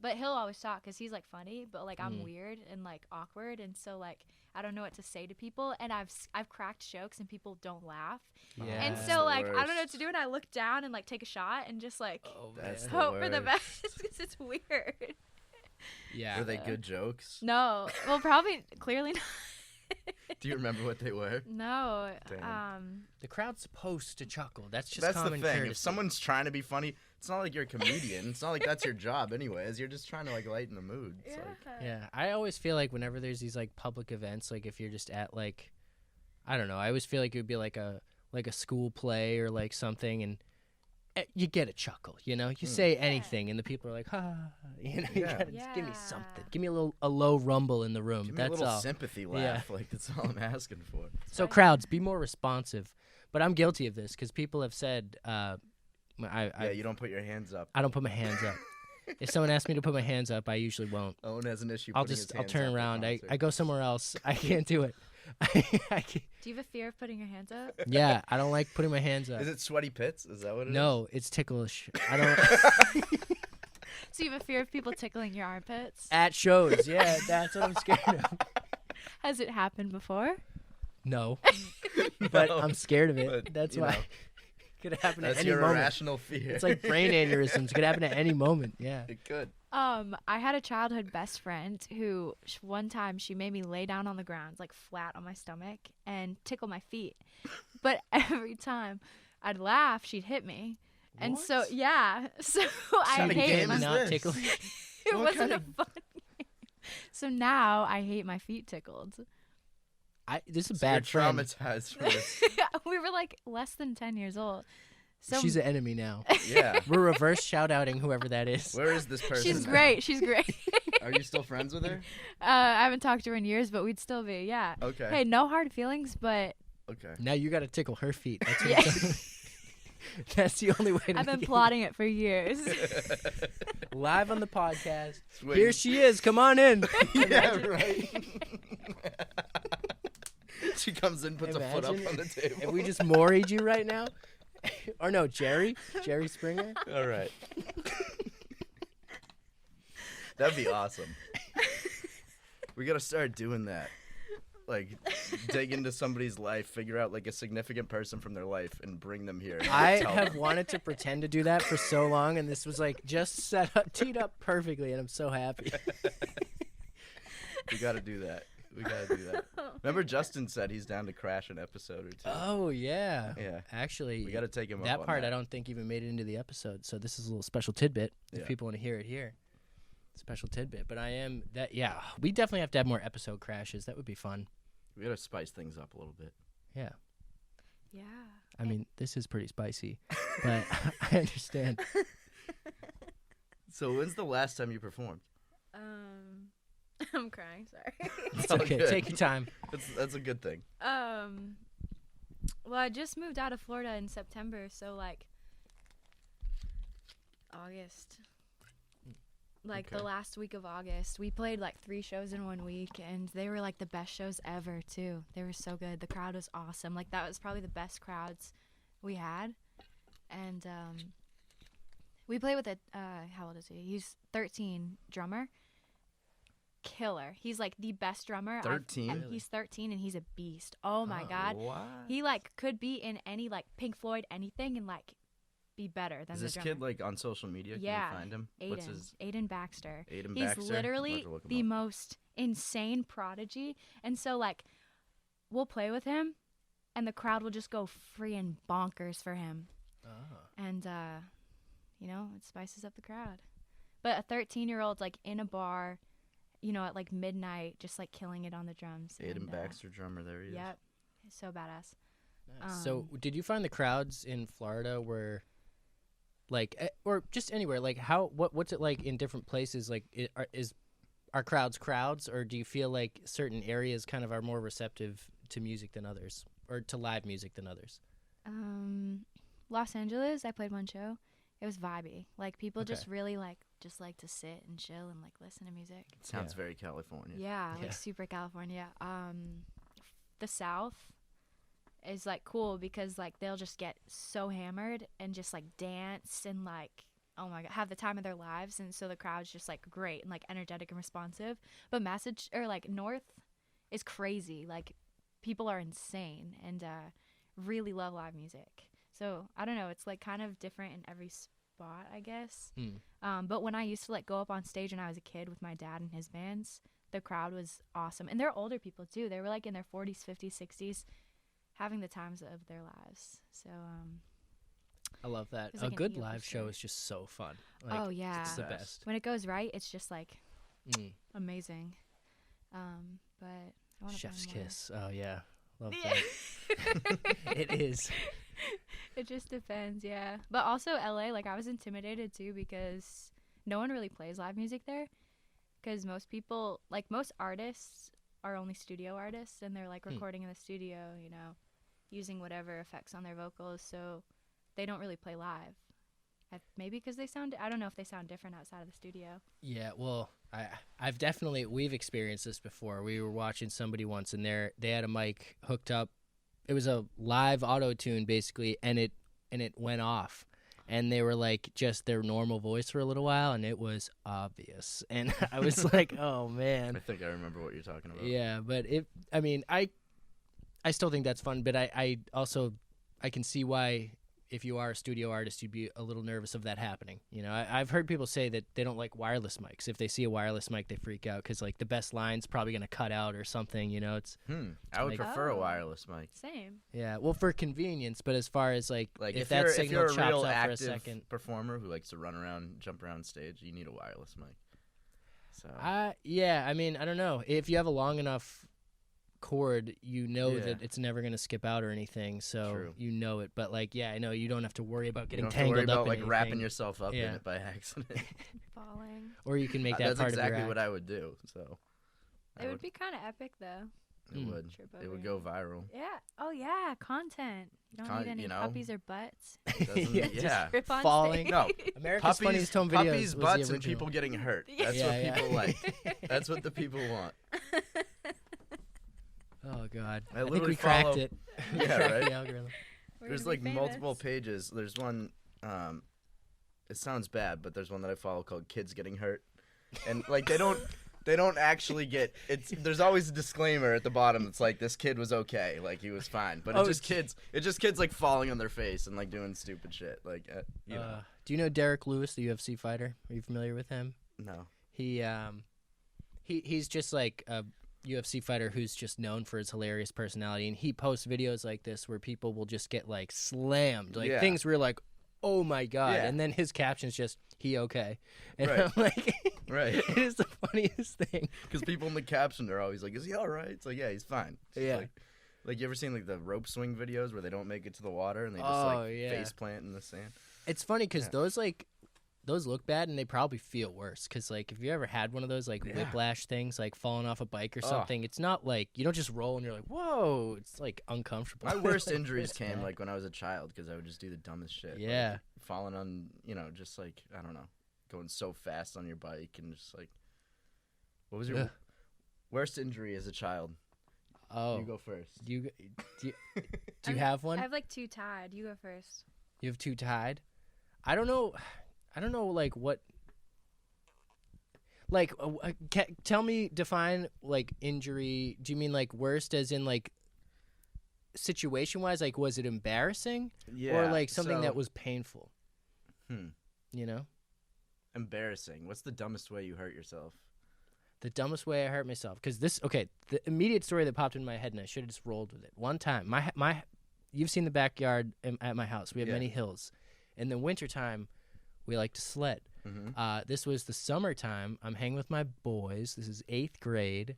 But he'll always talk because he's like funny, but like I'm Mhm. weird and like awkward, and so like I don't know what to say to people, and I've cracked jokes and people don't laugh, Yeah. and That's so the like I don't know what worst. to do, and I look down and like take a shot and just like Oh That's man. the hope for the worst. best because it's weird. Yeah. Were they good jokes? No, well probably clearly not. Do you remember what they were? No. Damn. The crowd's supposed to chuckle. That's just That's the common thing. courtesy. If someone's trying to be funny, it's not like you're a comedian. It's not like that's your job, anyways. You're just trying to like lighten the mood. It's like, Yeah, I always feel like whenever there's these like public events, like if you're just at like, I don't know, I always feel like it would be like a school play or like something, and you get a chuckle, you know. You say anything, and the people are like, ha, you know. You Yeah. gotta just give me Yeah. something. Give me a low rumble in the room. give me a That's little all. sympathy Yeah. laugh. Like that's all I'm asking for. So Right. crowds, be more responsive. But I'm guilty of this because people have said, Yeah, you don't put your hands up. I don't put my hands up. If someone asks me to put my hands up, I usually won't. Owen has an issue. I'll putting his I'll hands turn up at around. I concerts. go somewhere else. I can't do it. I can't. Do you have a fear of putting your hands up? Yeah, I don't like putting my hands up. Is it sweaty pits? Is that what it is? No, it's ticklish. I don't. So you have a fear of people tickling your armpits? At shows, yeah, that's what I'm scared of. Has it happened before? No, but No, I'm scared of it. but, That's you why. know, Could happen at That's any your moment. irrational fear. It's like brain aneurysms. Could happen at any moment. Yeah. It could. I had a childhood best friend who one time she made me lay down on the ground, like flat on my stomach, and tickle my feet. But every time I'd laugh, she'd hit me. And so, What? yeah. So I kind of hate game my is not this? tickling. It What wasn't kind a of- fun game. So now I hate my feet tickled. This is a So you're bad friend. traumatized from this. We were like less than 10 years old. So She's an enemy now. Yeah. We're reverse shout outing whoever that is. Where is this person? she's now? great. She's great. Are you still friends with her? I haven't talked to her in years, but we'd still be. Yeah. Okay. Hey, no hard feelings, but Okay. Now you got to tickle her feet. That's, what Yeah. that's the only way to I've been make it. plotting it for years. Live on the podcast. Sweet. Here she is. Come on in. Yeah, right. She comes in, puts a foot up Imagine on the table. If we just moried you right now. Or no, Jerry Springer. All right. That'd be awesome. We gotta start doing that. Like, dig into somebody's life, figure out like a significant person from their life, and bring them here. and I tell have them. wanted to pretend to do that for so long, and this was like just set up, teed up perfectly, and I'm so happy. We gotta do that. We gotta do that. Remember, Justin said he's down to crash an episode or two. Oh yeah. Yeah. Actually, We gotta take him that up on part that. I don't think even made it into the episode. So this is a little special tidbit if Yeah. people want to hear it here. Special tidbit, but I am that. Yeah, we definitely have to have more episode crashes. That would be fun. We gotta spice things up a little bit. Yeah. Yeah. I mean, this is pretty spicy, but I understand. So when's the last time you performed? I'm crying. Sorry. It's all okay. good. Take your time. That's a good thing. Well, I just moved out of Florida in September, so like August. Like the Okay. last week of August, we played like 3 shows in 1 week, and they were like the best shows ever too. They were so good. The crowd was awesome. Like that was probably the best crowds we had. And we played with a how old is he? He's 13, drummer. Killer. He's like the best drummer. 13? And he's 13 and he's a beast. Oh my god. What? He like could be in any like Pink Floyd anything and like be better than Is the this drummer. kid like on social media? Yeah, Can you find him? What's his Aiden Baxter. Aiden He's Baxter? I'll have literally to look him the up. most insane prodigy. And so like we'll play with him and the crowd will just go freaking bonkers for him. And you know, it spices up the crowd. But a 13-year-old like in a bar, you know, at like midnight, just like killing it on the drums. Aiden and, Baxter, drummer. There he is. Yep. He's so badass. So, did you find the crowds in Florida were like, or just anywhere? Like, what's it like in different places? Like, are crowds, or do you feel like certain areas kind of are more receptive to music than others, or to live music than others? Los Angeles, I played one show. It was vibey. Like people Okay. just really like to sit and chill and like listen to music. Sounds Yeah. very California. Yeah, Yeah. like super California. The South is like cool because like they'll just get so hammered and just like dance and like oh my god, have the time of their lives, and so the crowd's just like great and like energetic and responsive. But like North is crazy. Like people are insane and really love live music. So I don't know, it's like kind of different in every spot, I guess. But when I used to like go up on stage when I was a kid with my dad and his bands, the crowd was awesome. And they're older people too. They were like in their 40s, 50s, 60s, having the times of their lives. So I love that. It's A like an good eel live for show sure. is just so fun. Like, oh yeah, it's the Best. best. when it goes right, it's just like Mm. amazing. But I want to Chef's find more. kiss. Oh yeah, love Yeah. that. It is. It just depends, yeah. But also LA, like I was intimidated too because no one really plays live music there. Because most people, like most artists, are only studio artists, and they're like recording in the studio, you know, using whatever effects on their vocals. So they don't really play live. Maybe because I don't know if they sound different outside of the studio. Yeah, well, we've experienced this before. We were watching somebody once, and they had a mic hooked up. It was a live auto tune basically, and it went off, and they were like just their normal voice for a little while, and it was obvious, and I was like, oh I man, think I remember what you're talking about. yeah. But I still think that's fun, but I also can see why. If you are a studio artist, you'd be a little nervous of that happening. You know, I've heard people say that they don't like wireless mics. If they see a wireless mic, they freak out because like the best line's probably going to cut out or something. You know, it's I would Like- prefer a Oh. wireless mic. Same. yeah. Well, for convenience, but as far as like Like that if signal you're a chops real out for a active second, performer who likes to run around, jump around stage, you need a wireless mic. So yeah. I mean, I don't know if you have a long enough cord, you know Yeah. that it's never going to skip out or anything, so True. you know it. But like, yeah, I know you don't have to worry about you getting don't have to worry tangled up about in like wrapping anything, yourself up in Yeah. it by accident. Falling. or you can make that That's part exactly of your what act. I would do. So It would be kind of epic though. It Mm. would. Trip It over. would go viral. Yeah. Oh yeah, content. You don't need any you know? puppies or butts. Doesn't- Yeah, yeah. Rip on falling. stage. No. America's Funniest Home Videos Puppies, was the butts, and original. people getting hurt. Yeah. That's Yeah, what yeah. people like. That's what the people want. Oh God, I I think literally we cracked follow- it. Yeah, right? The algorithm. We're There's gonna like be multiple famous. pages. There's one. It sounds bad, but there's one that I follow called "Kids Getting Hurt," and like they don't actually get. There's always a disclaimer at the bottom that's like this kid was okay, like he was fine, but Oh, it's just kids like falling on their face and like doing stupid shit, like you know. Do you know Derek Lewis, the UFC fighter? Are you familiar with him? No. He's just like a UFC fighter who's just known for his hilarious personality, and he posts videos like this where people will just get like slammed, like Yeah. things where like, oh my God, Yeah. and then his caption's just he okay, and Right. I'm like, Right. it is the funniest thing. Because people in the caption are always like, "Is he all right?" It's like, yeah, he's fine. It's just Yeah. Like, you ever seen, like, the rope swing videos where they don't make it to the water and they just, Oh, like, yeah. face plant in the sand? It's funny because Yeah. those look bad and they probably feel worse. Because, like, if you ever had one of those, like, Yeah. whiplash things, like falling off a bike or Ugh. something, it's not like you don't just roll and you're like, whoa. It's, like, uncomfortable. My worst injuries It's came, bad. like, when I was a child because I would just do the dumbest shit. like, Yeah. falling on, just, like, I don't know, going so fast on your bike and just, like, what was your Ugh. worst injury as a child? Oh. You go first. Do you have one? I have like 2 tied. You go first. You have 2 tied? I don't know, like, what... Like, tell me, define, like, injury. Do you mean, like, worst as in, like, situation-wise? Like, was it embarrassing? Yeah. Or, like, something so- that was painful? Hmm. You know? Embarrassing. What's the dumbest way you hurt yourself? The dumbest way I hurt myself. Because the immediate story that popped in my head, and I should have just rolled with it. One time, you've seen the backyard at my house. We have Yeah. many hills. In the wintertime, we like to sled. Mm-hmm. This was the summertime. I'm hanging with my boys. This is 8th grade.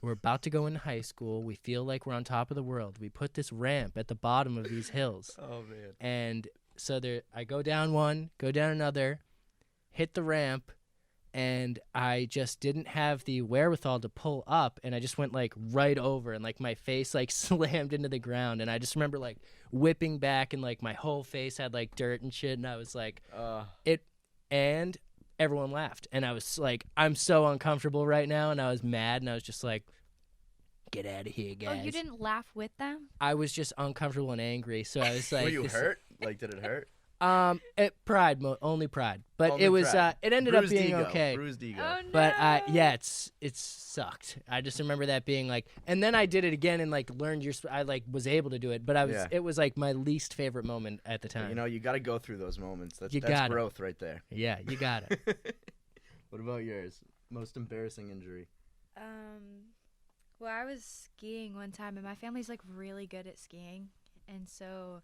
We're about to go into high school. We feel like we're on top of the world. We put this ramp at the bottom of these hills. Oh, man. And so I go down one, go down another, hit the ramp, and I just didn't have the wherewithal to pull up, and I just went, like, right over, and, like, my face, like, slammed into the ground, and I just remember, like, whipping back, and, like, my whole face had, like, dirt and shit, and I was like, and everyone laughed, and I was like, I'm so uncomfortable right now, and I was mad, and I was just like, get out of here, guys. Oh, you didn't laugh with them? I was just uncomfortable and angry, so I was like, Were you hurt? Like, did it hurt? Only pride, but Only it was pride. it ended Bruised up being ego. okay. Bruised ego. Oh no. But yeah, it sucked. I just remember that being like, and then I did it again and like learned I like was able to do it, but Yeah. it was like my least favorite moment at the time. You got to go through those moments. That's gotta. growth right there. Yeah, you got it. What about yours? Most embarrassing injury? Well, I was skiing one time, and my family's like really good at skiing, and so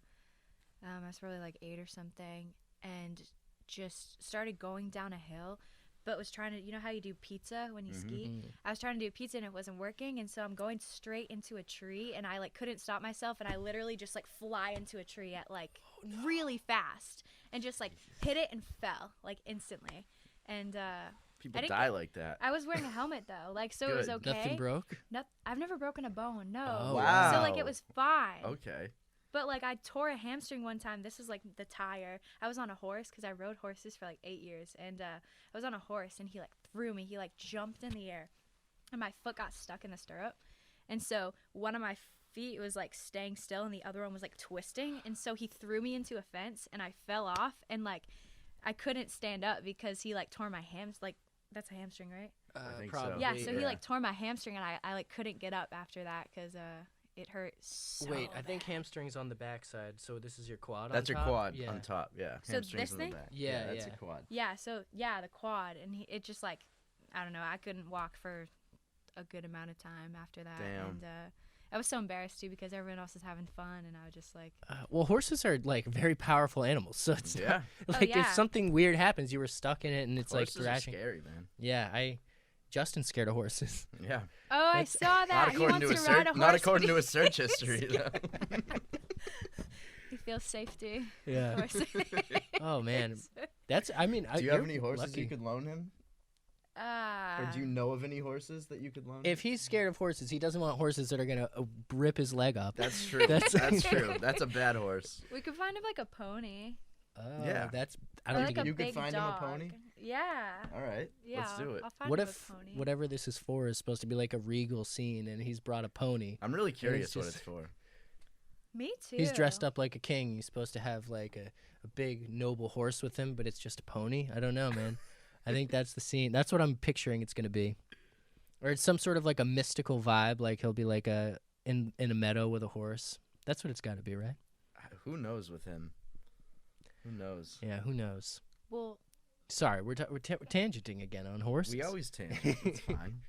I was probably like 8 or something, and just started going down a hill, but was trying to, you know how you do pizza when you ski? I was trying to do pizza and it wasn't working, and so I'm going straight into a tree, and I like couldn't stop myself, and I literally just like fly into a tree at like really fast, and just like hit it and fell like instantly, and People didn't die like that. I was wearing a helmet though, like so it was Good. okay. Nothing broke. I've never broken a bone. No. Oh, wow. So like it was fine. Okay. But like I tore a hamstring one time. This is like the tire. I was on a horse because I rode horses for like 8 years, and I was on a horse, and he like threw me. He like jumped in the air, and my foot got stuck in the stirrup, and so one of my feet was like staying still, and the other one was like twisting, and so he threw me into a fence, and I fell off, and like I couldn't stand up because he like tore my like that's a hamstring, right? I think so. Probably. Yeah. So he Yeah. like tore my hamstring, and I like couldn't get up after that because it hurt so Wait, I think bad. hamstring's on the backside, so this is your quad. That's on your top? quad Yeah. on top. Yeah. So Hamstrings this in the thing? back. Yeah, That's yeah. a quad. Yeah, so yeah, the quad, and it just like I don't know, I couldn't walk for a good amount of time after that. Damn. And I was so embarrassed too because everyone else is having fun, and I was just like, Well, horses are like very powerful animals, so it's Yeah. not, like yeah. if something weird happens, you were stuck in it, and it's Horses like thrashing. are scary, man. Yeah, Justin's scared of horses. Yeah. oh, I That's- saw that. Not He according wants to to ride a horse. not according to when a search history. though. he feels safety. Yeah. Horse. Oh man, that's. I mean, Do you have you're any horses lucky. you could loan him? Or do you know of any horses that you could loan? If he's scared of horses, he doesn't want horses that are gonna rip his leg up. That's true. That's- That's true. That's a bad horse. We could find him like a pony. Oh, Yeah. that's. I Or don't like think. a You could big find him a dog. pony? Yeah. All right. Yeah. Let's do it. I'll find What him if a pony. whatever this is for is supposed to be like a regal scene, and he's brought a pony? I'm really curious what just- it's for. Me too. He's dressed up like a king. He's supposed to have like a big noble horse with him, but it's just a pony. I don't know, man. I think that's the scene. That's what I'm picturing it's gonna be, or it's some sort of like a mystical vibe. Like he'll be like in a meadow with a horse. That's what it's got to be, right? Who knows with him? Who knows? Yeah. Who knows? Well, Sorry, we're tangenting again on horses. We always tangent. It's fine.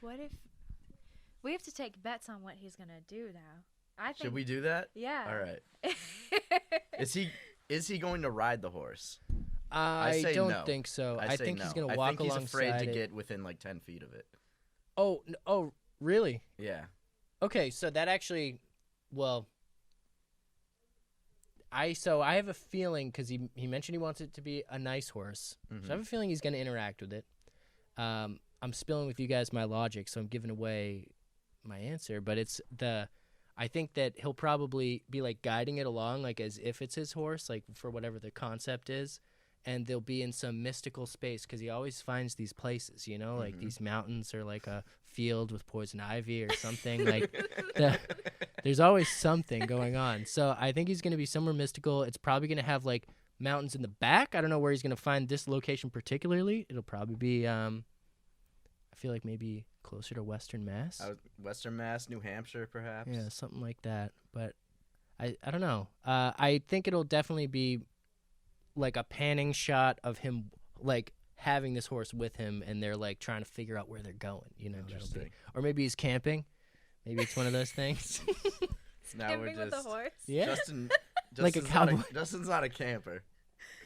what if we have to take bets on what he's gonna do now? I think. Should we do that? Yeah. All right. Is he going to ride the horse? I say don't no. think so. I I say think no. he's gonna I walk think he's alongside afraid to it. get within like 10 feet of it. Oh, really? Yeah. Okay, so that actually well, I have a feeling because he mentioned he wants it to be a nice horse, so I have a feeling he's going to interact with it. I'm spilling with you guys my logic, so I'm giving away my answer, but I think that he'll probably be like guiding it along, like as if it's his horse, like for whatever the concept is, and they'll be in some mystical space because he always finds these places, you know, like these mountains or like a field with poison ivy or something. Like there's always something going on. So I think he's going to be somewhere mystical. It's probably going to have like mountains in the back. I don't know where he's going to find this location particularly. It'll probably be, I feel like maybe closer to Western Mass. Western Mass, New Hampshire, perhaps. Yeah, something like that. But I don't know. I think it'll definitely be like a panning shot of him like having this horse with him, and they're like trying to figure out where they're going. You know, Interesting. or maybe he's camping. Maybe it's one of those things. Now Camping we're with a just horse. Yeah, Like a cowboy. Justin's not a camper.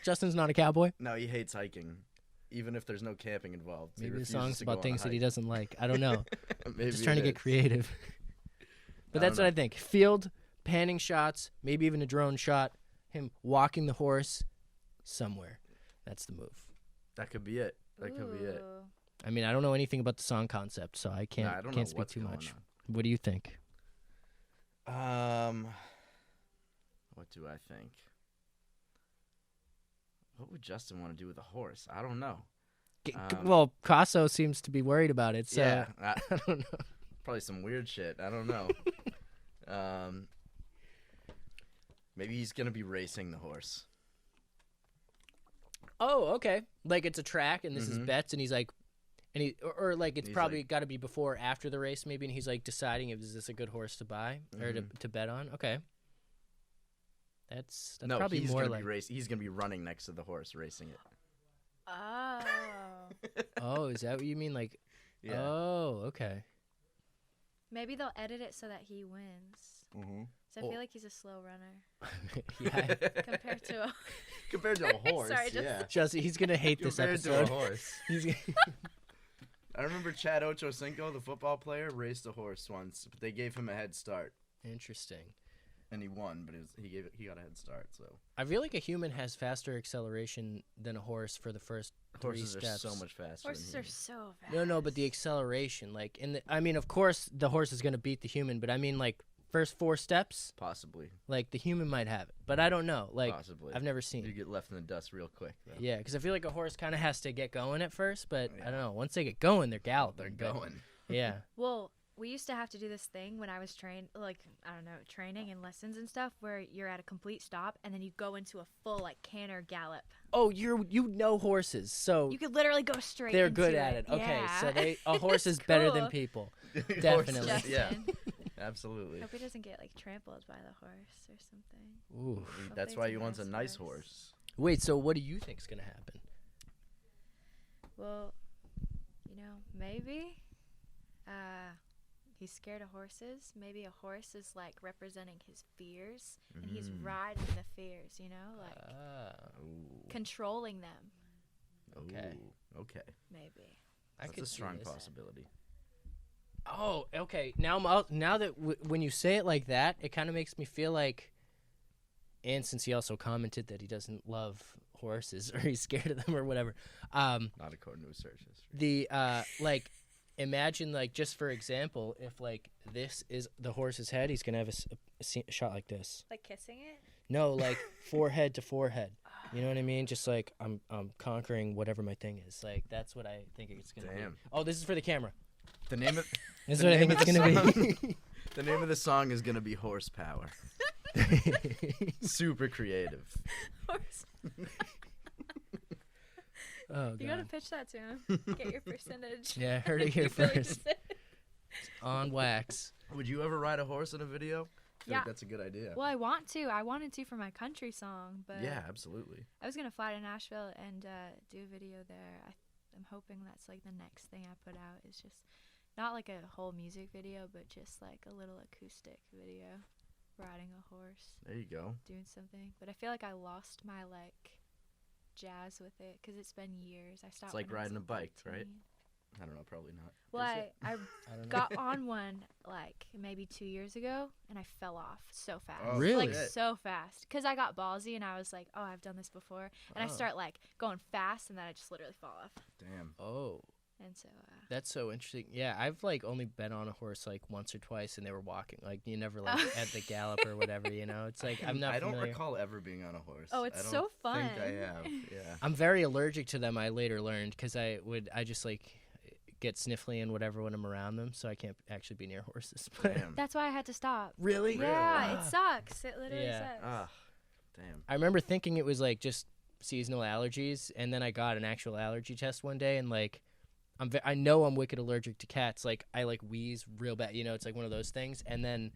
Justin's not a cowboy. No, he hates hiking, even if there's no camping involved. He Maybe the refuses song's to go about on a things that he hike. doesn't like. I don't know. Maybe Just trying to it get is. creative. But I that's don't what I think. Field, panning shots, maybe even a drone shot. Him walking the horse somewhere. That's the move. That could be it. That could be it. Ooh. I mean, I don't know anything about the song concept, so I can't I don't know can't speak what's too going much. What do you think? What do I think? What would Justin want to do with a horse? I don't know. Well, Casso seems to be worried about it, so Yeah, I don't know. probably some weird shit. I don't know. Maybe he's gonna be racing the horse. Oh, okay. Like it's a track, and this is bets, and he's like, or like it's He's probably like- got to be before or after the race, maybe, and he's like deciding if is this a good horse to buy or to bet on. Okay, that's No, probably he's more gonna like. be racing. He's gonna be running next to the horse, racing it. Oh. Oh, is that what you mean? Like, Yeah. oh, okay. Maybe they'll edit it so that he wins. Mm-hmm. So I feel like he's a slow runner Yeah, compared to a Compared to a horse, Sorry, just- yeah. Justin, he's gonna hate this Compared to episode. a horse. He's I remember Chad Ochocinco, the football player, raced a horse once, but they gave him a head start, Interesting. and he won. But he got a head start. So I feel like a human has faster acceleration than a horse for the first horses three are steps. so much faster. horses than are humans. so fast. No, but the acceleration, like, I mean, of course, the horse is gonna beat the human, but I mean, like, first 4 steps, Possibly. like the human might have it, but I don't know. Like, Possibly. I've never You seen. get left in the dust real quick. Though. Yeah, because I feel like a horse kind of has to get going at first, but I Yeah. don't know. Once they get going, they're galloping. They're but- going. Yeah. Well, we used to have to do this thing when I was training and lessons and stuff, where you're at a complete stop and then you go into a full like canter gallop. Oh, you know horses, so You could literally go straight. they're into good at it. Okay, Yeah. so a horse It's is better than cool. people. Horses, Definitely. Justin. Yeah, absolutely. Hope he doesn't get like trampled by the horse or something. Ooh. That's Hopefully why it's he a wants a nice nice horse. horse. Wait, so what do you think's gonna happen? Well, maybe he's scared of horses. Maybe a horse is like representing his fears, and he's riding the fears. Like Ooh. controlling them. Okay. Ooh, okay. Maybe. I That's could a see strong this. possibility. Oh, okay. Now I'm out. Now that when you say it like that, it kind of makes me feel like. And since he also commented that he doesn't love horses or he's scared of them or whatever, Not according to his search history. the like, imagine like just for example, if like this is the horse's head, he's gonna have a shot like this. Like kissing it. No, like forehead to forehead. You know what I mean? Just like I'm conquering whatever my thing is. Like that's what I think it's gonna Damn. be. Oh, this is for the camera. The name of This is The what I name think it's of the gonna song. be. the name of the song is gonna be Horsepower. Super creative. Horse. Oh You gotta god. pitch that to him. Get your percentage. Yeah, heard it here You really first. just- On wax. Would you ever ride a horse in a video? I feel Yeah. like that's a good idea. Well, I wanted to for my country song, but Yeah, absolutely. I was gonna fly to Nashville and do a video there. I'm hoping that's like the next thing I put out is just not like a whole music video, but just like a little acoustic video, riding a horse, There you go. doing something. But I feel like I lost my like jazz with it because it's been years. I stopped. like when I was, riding a bike, right? 13. I don't know, probably not. Well, Is I it? I don't know. got on one like maybe 2 years ago, and I fell off so fast. Oh, Really? Like shit. so fast, because I got ballsy and I was like, oh, I've done this before, and I Oh. start like going fast, and then I just literally fall off. Damn. Oh, And so that's so interesting. Yeah, I've like only been on a horse like once or twice, and they were walking. Like you never like Oh. at the gallop or whatever. You know, it's like I'm not. I don't familiar. recall ever being on a horse. Oh, it's I don't so fun. think I have. Yeah. I'm very allergic to them. I later learned because I just like get sniffly and whatever when I'm around them, so I can't actually be near horses. Damn. that's why I had to stop. Really? Yeah, Ah. it sucks. It literally Yeah. sucks. Ah, damn. I remember thinking it was like just seasonal allergies, and then I got an actual allergy test one day, and like I know I'm wicked allergic to cats. Like I like wheeze real bad. You know, it's like one of those things. And then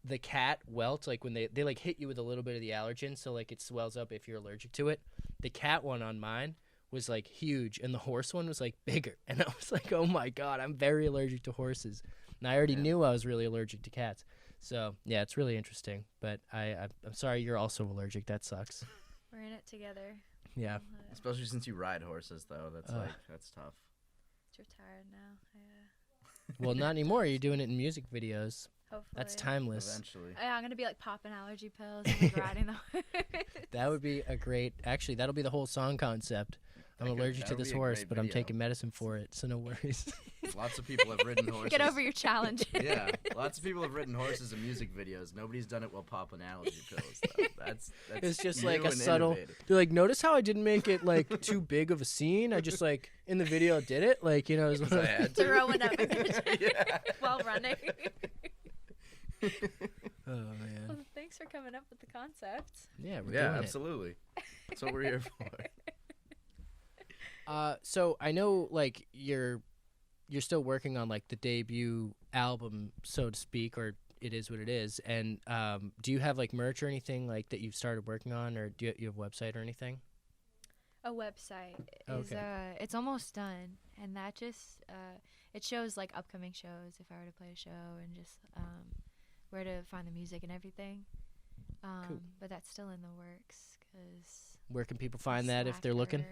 the cat welt, like when they like hit you with a little bit of the allergen, so like it swells up if you're allergic to it. The cat one on mine was like huge, and the horse one was like bigger. And I was like, oh my god, I'm very allergic to horses. And I already Yeah. knew I was really allergic to cats. So yeah, it's really interesting. But I'm sorry you're also allergic. That sucks. We're in it together. Yeah. Especially since you ride horses, though. That's Ugh. that's tough. Just retired now. Well, not anymore. You're doing it in music videos. Hopefully. That's timeless. Eventually. Yeah, I'm gonna be like popping allergy pills and like, riding the horse. That would be a great. Actually, that'll be the whole song concept. I'm That could- allergic that to would this be a horse, great but I'm video. taking medicine for it, so no worries. Lots of people have ridden horses. Get over your challenge. Yeah, lots of people have ridden horses in music videos. Nobody's done it while popping allergy pills. Though. That's It's just new like a and subtle. innovative. They're like, notice how I didn't make it like too big of a scene. I just like in the video did it, like you know. It was 'Cause I had to. Throwing up Yeah. while running. Oh man. Well, thanks for coming up with the concept. Yeah, we're Yeah, doing absolutely. That's what we're here for. it. So I know like you're still working on like the debut album, so to speak, or it is what it is. And do you have like merch or anything like that you've started working on, or do you have a website or anything? A website is Okay. it's almost done, and that just it shows like upcoming shows if I were to play a show, and just where to find the music and everything. Cool. But that's still in the works because Where can people find that if they're looking?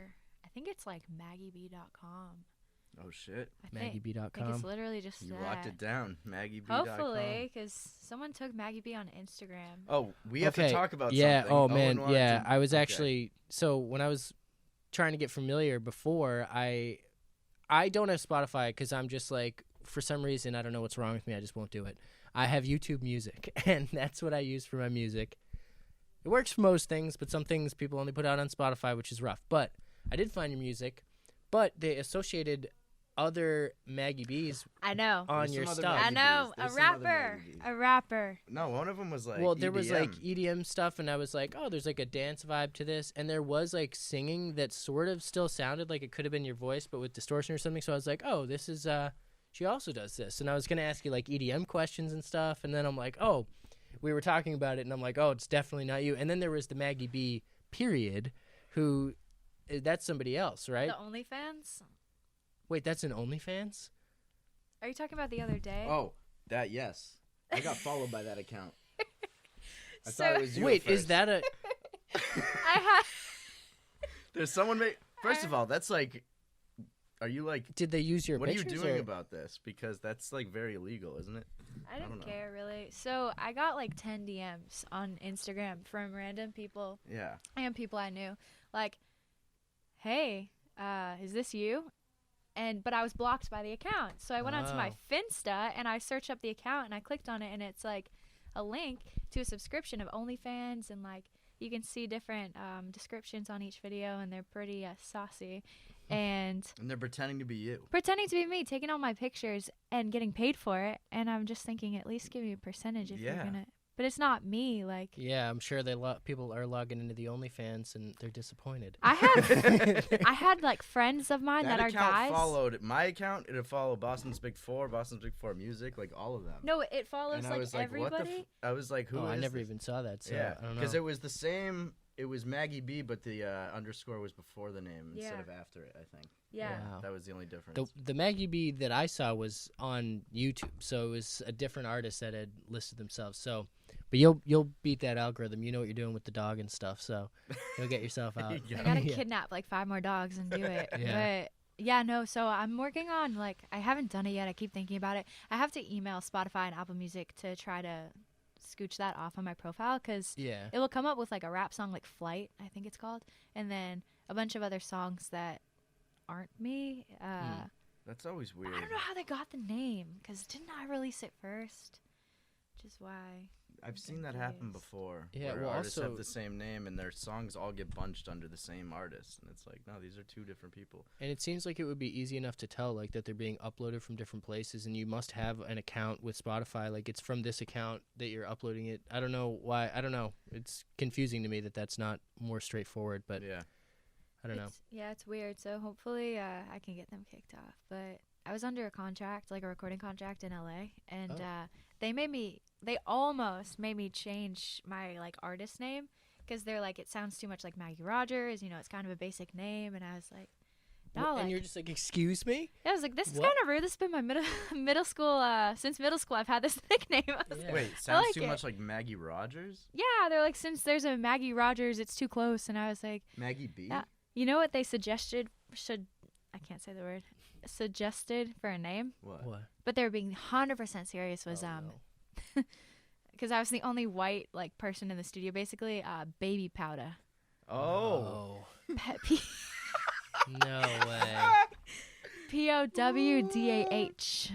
I think it's like MaggieB.com. Oh shit! I think it's MaggieB.com. literally just You that. locked it down. MaggieB.com. Hopefully, because someone took Maggie B on Instagram. Oh, we have to talk about yeah. something. Oh Owen man. wanted Yeah. to- I was okay. actually so when I was trying to get familiar before, I don't have Spotify because I'm just like for some reason I don't know what's wrong with me. I just won't do it. I have YouTube Music, and that's what I use for my music. It works for most things, but some things people only put out on Spotify, which is rough. But I did find your music, but they associated other Maggie B's I know. on There's your some other stuff. I Maggie know. B's. There's A some other rapper. Maggie B's. A rapper. No, one of them was like. Well, there was like EDM. EDM stuff, and I was like, oh, there's like a dance vibe to this, and there was like singing that sort of still sounded like it could have been your voice, but with distortion or something. So I was like, oh, this is she also does this, and I was gonna ask you like EDM questions and stuff, and then I'm like, oh, we were talking about it, and I'm like, oh, it's definitely not you. And then there was the Maggie B period, who that's somebody else, right? The OnlyFans. Wait, that's an OnlyFans? Are you talking about the other day? Oh, that yes. I got followed by that account. I So- thought it was you. at Wait, is first. that a? I had. There's someone. First of all, that's like. Are you like? Did they use your What are you pictures? doing or- about this? Because that's like very illegal, isn't it? I don't didn't know. care really. So I got like 10 DMs on Instagram from random people Yeah. and people I knew, like, "Hey, is this you?" But I was blocked by the account, so I went onto my Oh. Finsta and I searched up the account and I clicked on it, and it's like a link to a subscription of OnlyFans, and like you can see different descriptions on each video, and they're pretty saucy, and And they're pretending to be you. pretending to be me, taking all my pictures and getting paid for it. And I'm just thinking, at least give me a percentage if you're Yeah. gonna. But it's not me. Like, Yeah, I'm sure people are logging into the OnlyFans and they're disappointed. I have, I had like friends of mine that, are account guys. followed my account. It'll follow Boston's Big Four, Boston's Big Four Music, like all of them. No, it follows and I like was like, everybody. what the? I was like, who Oh, is I never this? even saw that. So Yeah, I don't know. because it was the same. It was Maggie B, but the underscore was before the name instead Yeah. of after it. I think. Yeah. Wow. That was the only difference. The Maggie B that I saw was on YouTube, so it was a different artist that had listed themselves. So, but you'll beat that algorithm. You know what you're doing with the dog and stuff, so you'll get yourself out. Yeah. I gotta Yeah. kidnap like 5 more dogs and do it. Yeah. Yeah, no, so I'm working on, like, I haven't done it yet. I keep thinking about it. I have to email Spotify and Apple Music to try to scooch that off on my profile because Yeah. it will come up with, like, a rap song, like Flight, I think it's called, and then a bunch of other songs that aren't me. That's always weird. I don't know how they got the name because didn't I release it first? Which is why. I've seen that happen before. Yeah, where well, artists also- have the same name and their songs all get bunched under the same artist, and it's like, no, these are two different people. And it seems like it would be easy enough to tell, like, that they're being uploaded from different places, and you must have an account with Spotify. Like, it's from this account that you're uploading it. I don't know why. I don't know. It's confusing to me that that's not more straightforward, but Yeah. I don't know. Yeah, it's weird. So hopefully I can get them kicked off. But I was under a contract, like a recording contract in LA, and they almost made me change my, like, artist name because they're like, it sounds too much like Maggie Rogers, you know, it's kind of a basic name. And I was like, no, And like, you're just like, excuse me? I was like, this is What? kind of rude. This has been my middle school, since middle school I've had this nickname. I was Yeah. like, Wait, sounds like too it. much like Maggie Rogers? yeah, they're like, since there's a Maggie Rogers, it's too close. And I was like, Maggie B? Yeah. you know what they suggested I can't say the word, suggested for a name? What? What? But they were being 100% serious was, Oh, no. because I was the only white, like, person in the studio, basically, baby powder. Oh. No way. POWDAH.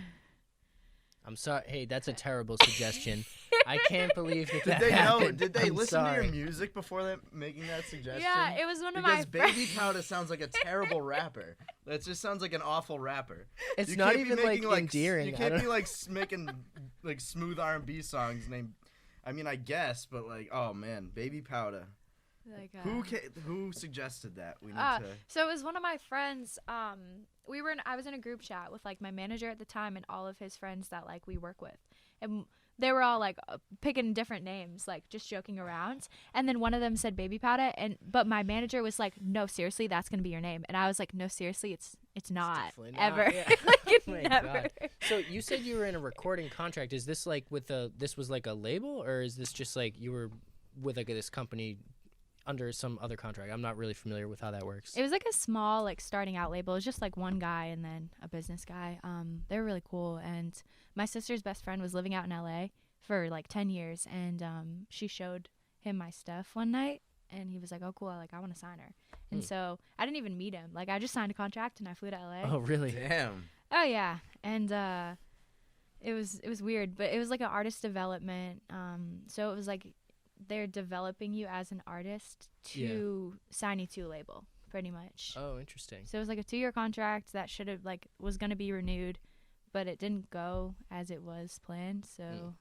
I'm sorry. Hey, that's a terrible suggestion. I can't believe that Did that they know? happened. Did they I'm listen to sorry. your music before making that suggestion? Yeah, it was one of Because my Baby Powder sounds like a terrible rapper. That just sounds like an awful rapper. It's You not can't be even, like, making, endearing. You I can't don't- be like making like smooth R&B songs named. I mean, I guess, but like, oh man, Baby Powder. like, Who suggested that? We need Uh, to. So it was one of my friends. I was in a group chat with, like, my manager at the time and all of his friends that, like, we work with, and they were all, like, picking different names, like, just joking around. And then one of them said Baby Powder, but my manager was like, "No, seriously, that's gonna be your name." And I was like, "No, seriously, it's not definitely not, ever." yeah. Like, it Oh my never. God. So you said you were in a recording contract. Is this like this was like a label, or is this just like you were with like this company under some other contract? I'm not really familiar with how that works. It was like a small, like, starting out label. It was just like one guy and then a business guy. They were really cool. And my sister's best friend was living out in LA for like 10 years, and she showed him my stuff one night, and he was like, "Oh, cool! I want to sign her." And so I didn't even meet him. Like, I just signed a contract and I flew to LA. Oh, really? Damn. Oh yeah, and it was weird, but it was like an artist development. So it was like they're developing you as an artist to sign you to a label, pretty much. Oh, interesting. So it was like a 2-year contract that should have, like, was gonna be renewed, but it didn't go as it was planned. So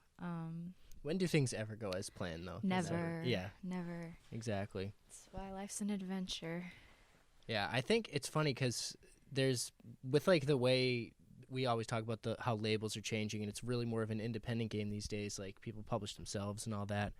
When do things ever go as planned, though? never. Yeah, Never. exactly. That's why life's an adventure. Yeah, I think it's funny because there's with like the way we always talk about how labels are changing, and it's really more of an independent game these days. Like, people publish themselves and all that.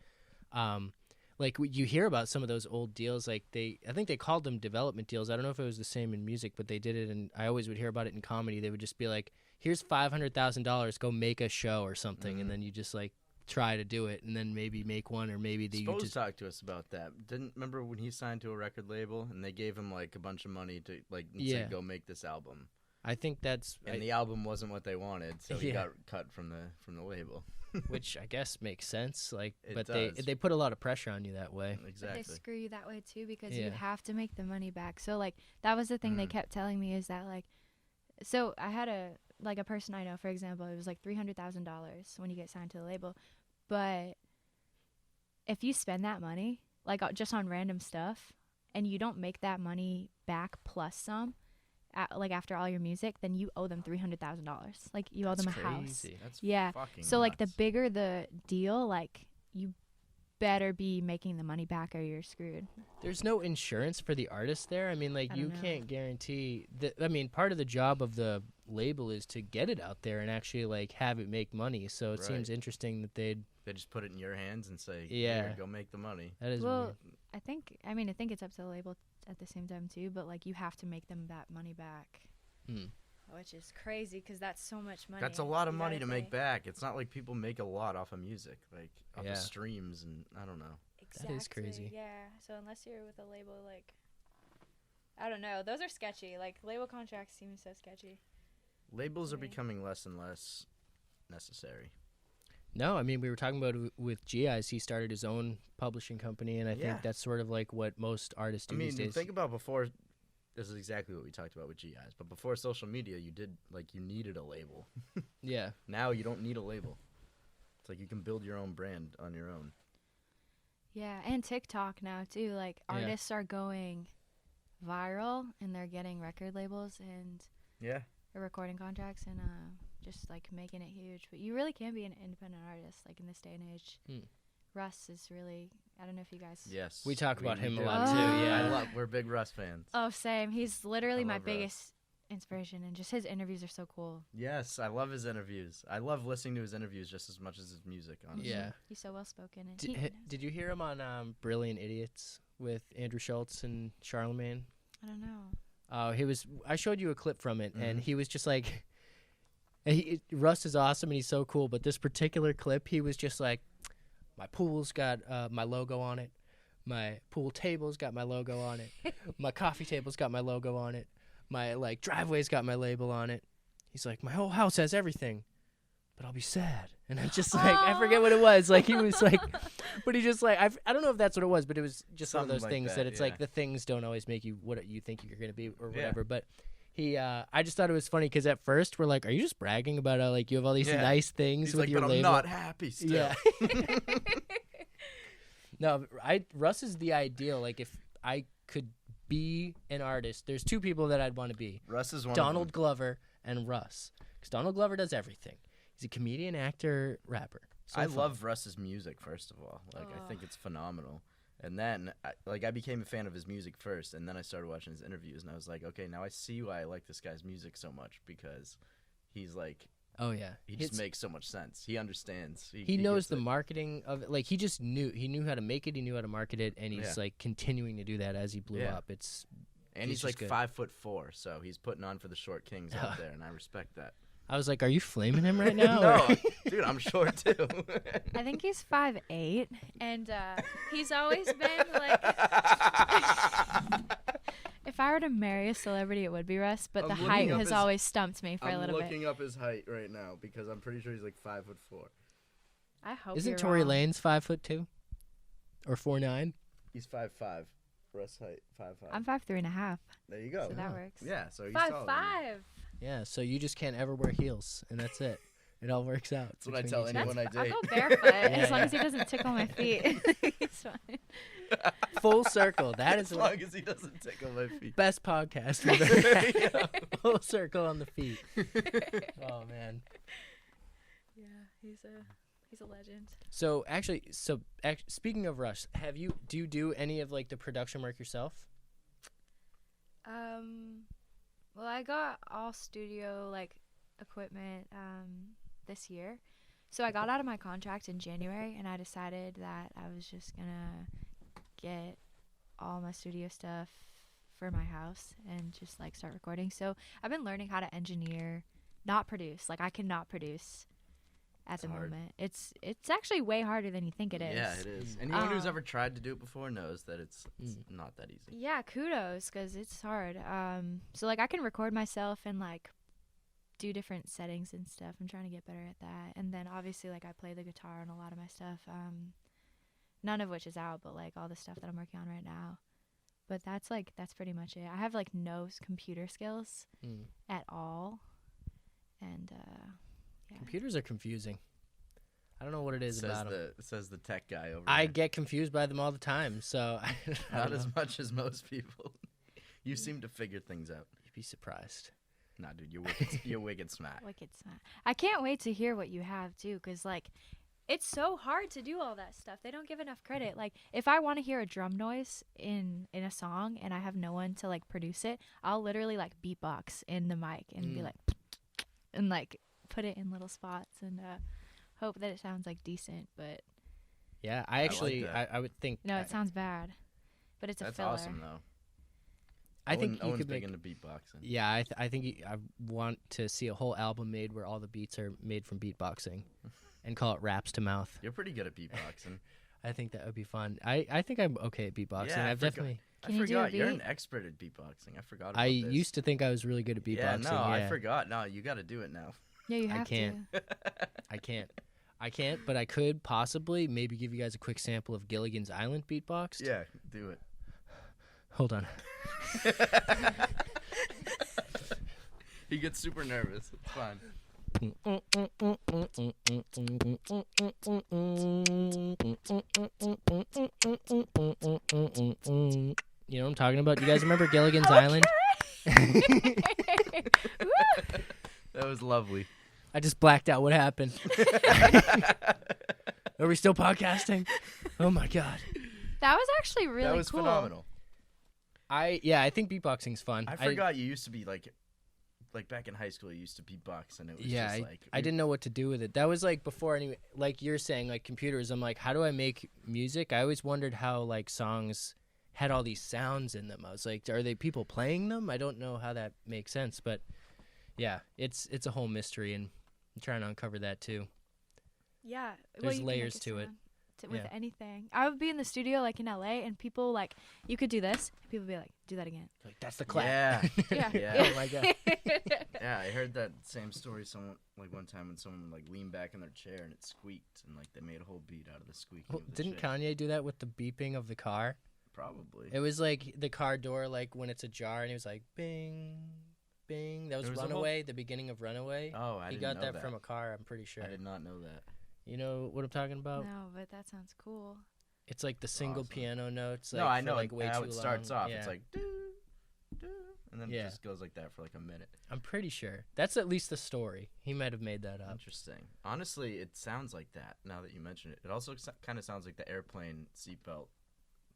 Like, you hear about some of those old deals. Like, I think they called them development deals. I don't know if it was the same in music, but they did it. And I always would hear about it in comedy. They would just be like, "Here's $500,000. Go make a show or something," and then you just like try to do it, and then maybe make one, or maybe you Spose just talked to us about that. Didn't remember when he signed to a record label and they gave him like a bunch of money to like Yeah. say go make this album, I think that's and the album wasn't what they wanted, so he Yeah. got cut from the label. which I guess makes sense. Like, It but does. they put a lot of pressure on you that way. But Exactly. they screw you that way too because Yeah. you have to make the money back. So, like, that was the thing they kept telling me is that, like, so I had a person I know, for example, it was like $300,000 when you get signed to the label. But if you spend that money, like, just on random stuff, and you don't make that money back plus some, like, after all your music, then you owe them $300,000. Like, you owe them a house. Crazy. That's Yeah. fucking So, like, the nuts. bigger the deal, like, you better be making the money back or you're screwed. There's no insurance for the artist there. I mean, like, I you don't know. can't guarantee that. I mean, part of the job of the label is to get it out there and actually like have it make money. So it seems Right. interesting that they just put it in your hands and say, Yeah. "Here, go make the money." that is Well, weird. I think it's up to the label at the same time too, but, like, you have to make them that money back, Hmm. which is crazy because that's so much money. That's a lot of You money gotta to make think. back. It's not like people make a lot off of music, like off Yeah. of streams, and I don't know. Exactly. is crazy. Yeah. So unless you're with a label, like, I don't know. Those are sketchy. Like, label contracts seem so sketchy. Labels are Yeah. becoming less and less necessary. No, I mean, we were talking about it with G.I.'s. He started his own publishing company, and I Yeah. think that's sort of like what most artists do I mean, these days. think about before. This is exactly what we talked about with GIs. But before social media, you needed a label. Yeah. Now you don't need a label. It's like you can build your own brand on your own. Yeah, and TikTok now, too. Like, Yeah. artists are going viral, and they're getting record labels and Yeah. recording contracts and just, like, making it huge. But you really can be an independent artist, like, in this day and age. Russ is really... I don't know if you guys... Yes. We talk about him a do. lot, too, yeah. We're big Russ fans. Oh, same. He's literally I my love Russ. biggest inspiration, and just his interviews are so cool. Yes, I love his interviews. I love listening to his interviews just as much as his music, honestly. Yeah. He's so well spoken. And Did you hear him on Brilliant Idiots with Andrew Schultz and Charlemagne? I don't know. I showed you a clip from it, and Mhm. he was just like, Russ is awesome and he's so cool, but this particular clip, he was just like, my pool's got my logo on it. My pool table's got my logo on it. My coffee table's got my logo on it. My driveway's got my label on it. He's like, my whole house has everything, but I'll be sad. And I'm just like, I forget what it was. Like, he was like, but he just like, I don't know if that's what it was, but it was just one of Something those like things that, that it's yeah. like the things don't always make you what you think you're going to be or Yeah. whatever. But he, I just thought it was funny because at first we're like, are you just bragging about how you have all these Yeah. nice things He's with like, your but label? I'm not happy still. Yeah. No, Russ is the ideal. Like, if I could be an artist, there's two people that I'd want to be. Russ is one Donald of Glover and Russ. Because Donald Glover does everything. He's a comedian, actor, rapper. So I fun. love Russ's music, first of all. Like, I think it's phenomenal. And then, I became a fan of his music first, and then I started watching his interviews, and I was like, okay, now I see why I like this guy's music so much, because he's like, Oh, yeah. he just makes so much sense. He understands. He knows gets the it. marketing of it. Like, he just knew how to make it. He knew how to market it, and he's, Yeah. continuing to do that as he blew Yeah. up. It's And he's just like good. 5'4", so he's putting on for the short kings out there, and I respect that. I was like, are you flaming him right now? No, or- dude, I'm short too. I think he's 5'8", and he's always been like. If I were to marry a celebrity, it would be Russ, but I'm the looking height up has his- always stumped me for a I'm little bit. looking up his height right now because I'm pretty sure he's like 5'4". I hope Isn't you're Tory wrong. Lanez 5'2" or 4'9"? He's 5'5". Russ height 5'5". I'm 5'3.5", There you go. so that works. Yeah, so he's 5'5". solid. Yeah, so you just can't ever wear heels, and that's it. It all works out. That's what I between tell you two. anyone I I'll date. go barefoot as long yeah. as he doesn't tickle my feet. He's fine. Full circle. That is As what long as he doesn't tickle my feet. best podcast we've ever There had. you go. Full circle on the feet. Oh man. Yeah, he's a legend. So actually, speaking of Rush, do you do any of the production work yourself? Well, I got all studio equipment this year. So I got out of my contract in January, and I decided that I was just gonna get all my studio stuff for my house and just start recording. So I've been learning how to engineer, not produce. I cannot produce at the hard. moment. It's actually way harder than you think it is. Yeah, it is. Anyone who's Um, ever tried to do it before knows that it's not that easy. Yeah, kudos, because it's hard. So I can record myself and do different settings and stuff. I'm trying to get better at that. And then obviously I play the guitar on a lot of my stuff. None of which is out, but all the stuff that I'm working on right now. But that's pretty much it. I have no computer skills at all. And yeah. Computers are confusing. I don't know what it is about them. Says the tech guy over I there. get confused by them all the time, so I Not don't as know. much as most people. You seem to figure things out. You'd be surprised. Nah, dude, you're wicked. You're wicked smart. Wicked smart. I can't wait to hear what you have too, because it's so hard to do all that stuff. They don't give enough credit. If I want to hear a drum noise in a song and I have no one to produce it, I'll literally beatbox in the mic and be and put it in little spots and hope that it sounds decent. But Yeah, I actually, that. I would think. no, it sounds bad. But it's a That's filler. awesome, though. I think you Owen's could big make. into beatboxing. Yeah, I think I want to see a whole album made where all the beats are made from beatboxing, and call it Raps to Mouth. You're pretty good at beatboxing. I think that would be fun. I think I'm okay at beatboxing. Yeah, I I've forgot- definitely. I Can you do a forgot. You're an beat? expert at beatboxing. I forgot about I this. used to think I was really good at beatboxing. Yeah, no, I forgot. No, you got to do it now. Yeah, you I have can't. to. I can't, but I could possibly maybe give you guys a quick sample of Gilligan's Island beatbox. Yeah, do it. Hold on. He gets super nervous. It's fine. You know what I'm talking about? Do you guys remember Gilligan's Island? That was lovely. I just blacked out. What happened? Are we still podcasting? Oh my god. That was actually really That was cool. phenomenal. I think beatboxing's fun. I forgot you used to be like back in high school, you used to beatbox, and it was Yeah, just like I didn't know what to do with it. That was like before any, like you're saying, like computers. I'm like, how do I make music? I always wondered how like songs had all these sounds in them. I was like, are they people playing them? I don't know how that makes sense, but yeah, it's a whole mystery, and I'm trying to uncover that too. Yeah, There's you can layers make to it. sound with Yeah. anything. I would be in the studio like in LA, and people like you could do this. And people would be like, do that again. Like that's the clap. Yeah. Yeah. Yeah. Oh my god. Yeah, I heard that same story. Someone like one time when someone like leaned back in their chair and it squeaked, and like they made a whole beat out of the squeaking. Well, of the didn't chair. Kanye do that with the beeping of the car? Probably. It was like the car door, like when it's ajar, and he was like, "Bing, bing." That was, There was a whole- Runaway, the beginning of Runaway. Oh, I he didn't got know that, that from a car. I'm pretty sure. I did not know that. You know what I'm talking about? No, but that sounds cool. It's like the single Awesome. piano notes. Like, no, I for, know like way how too it starts long. off. Yeah. It's like doo, doo, and then Yeah. it just goes like that for like a minute. I'm pretty sure that's at least the story. He might have made that up. Interesting. Honestly, it sounds like that now that you mention it. It also kind of sounds like the airplane seatbelt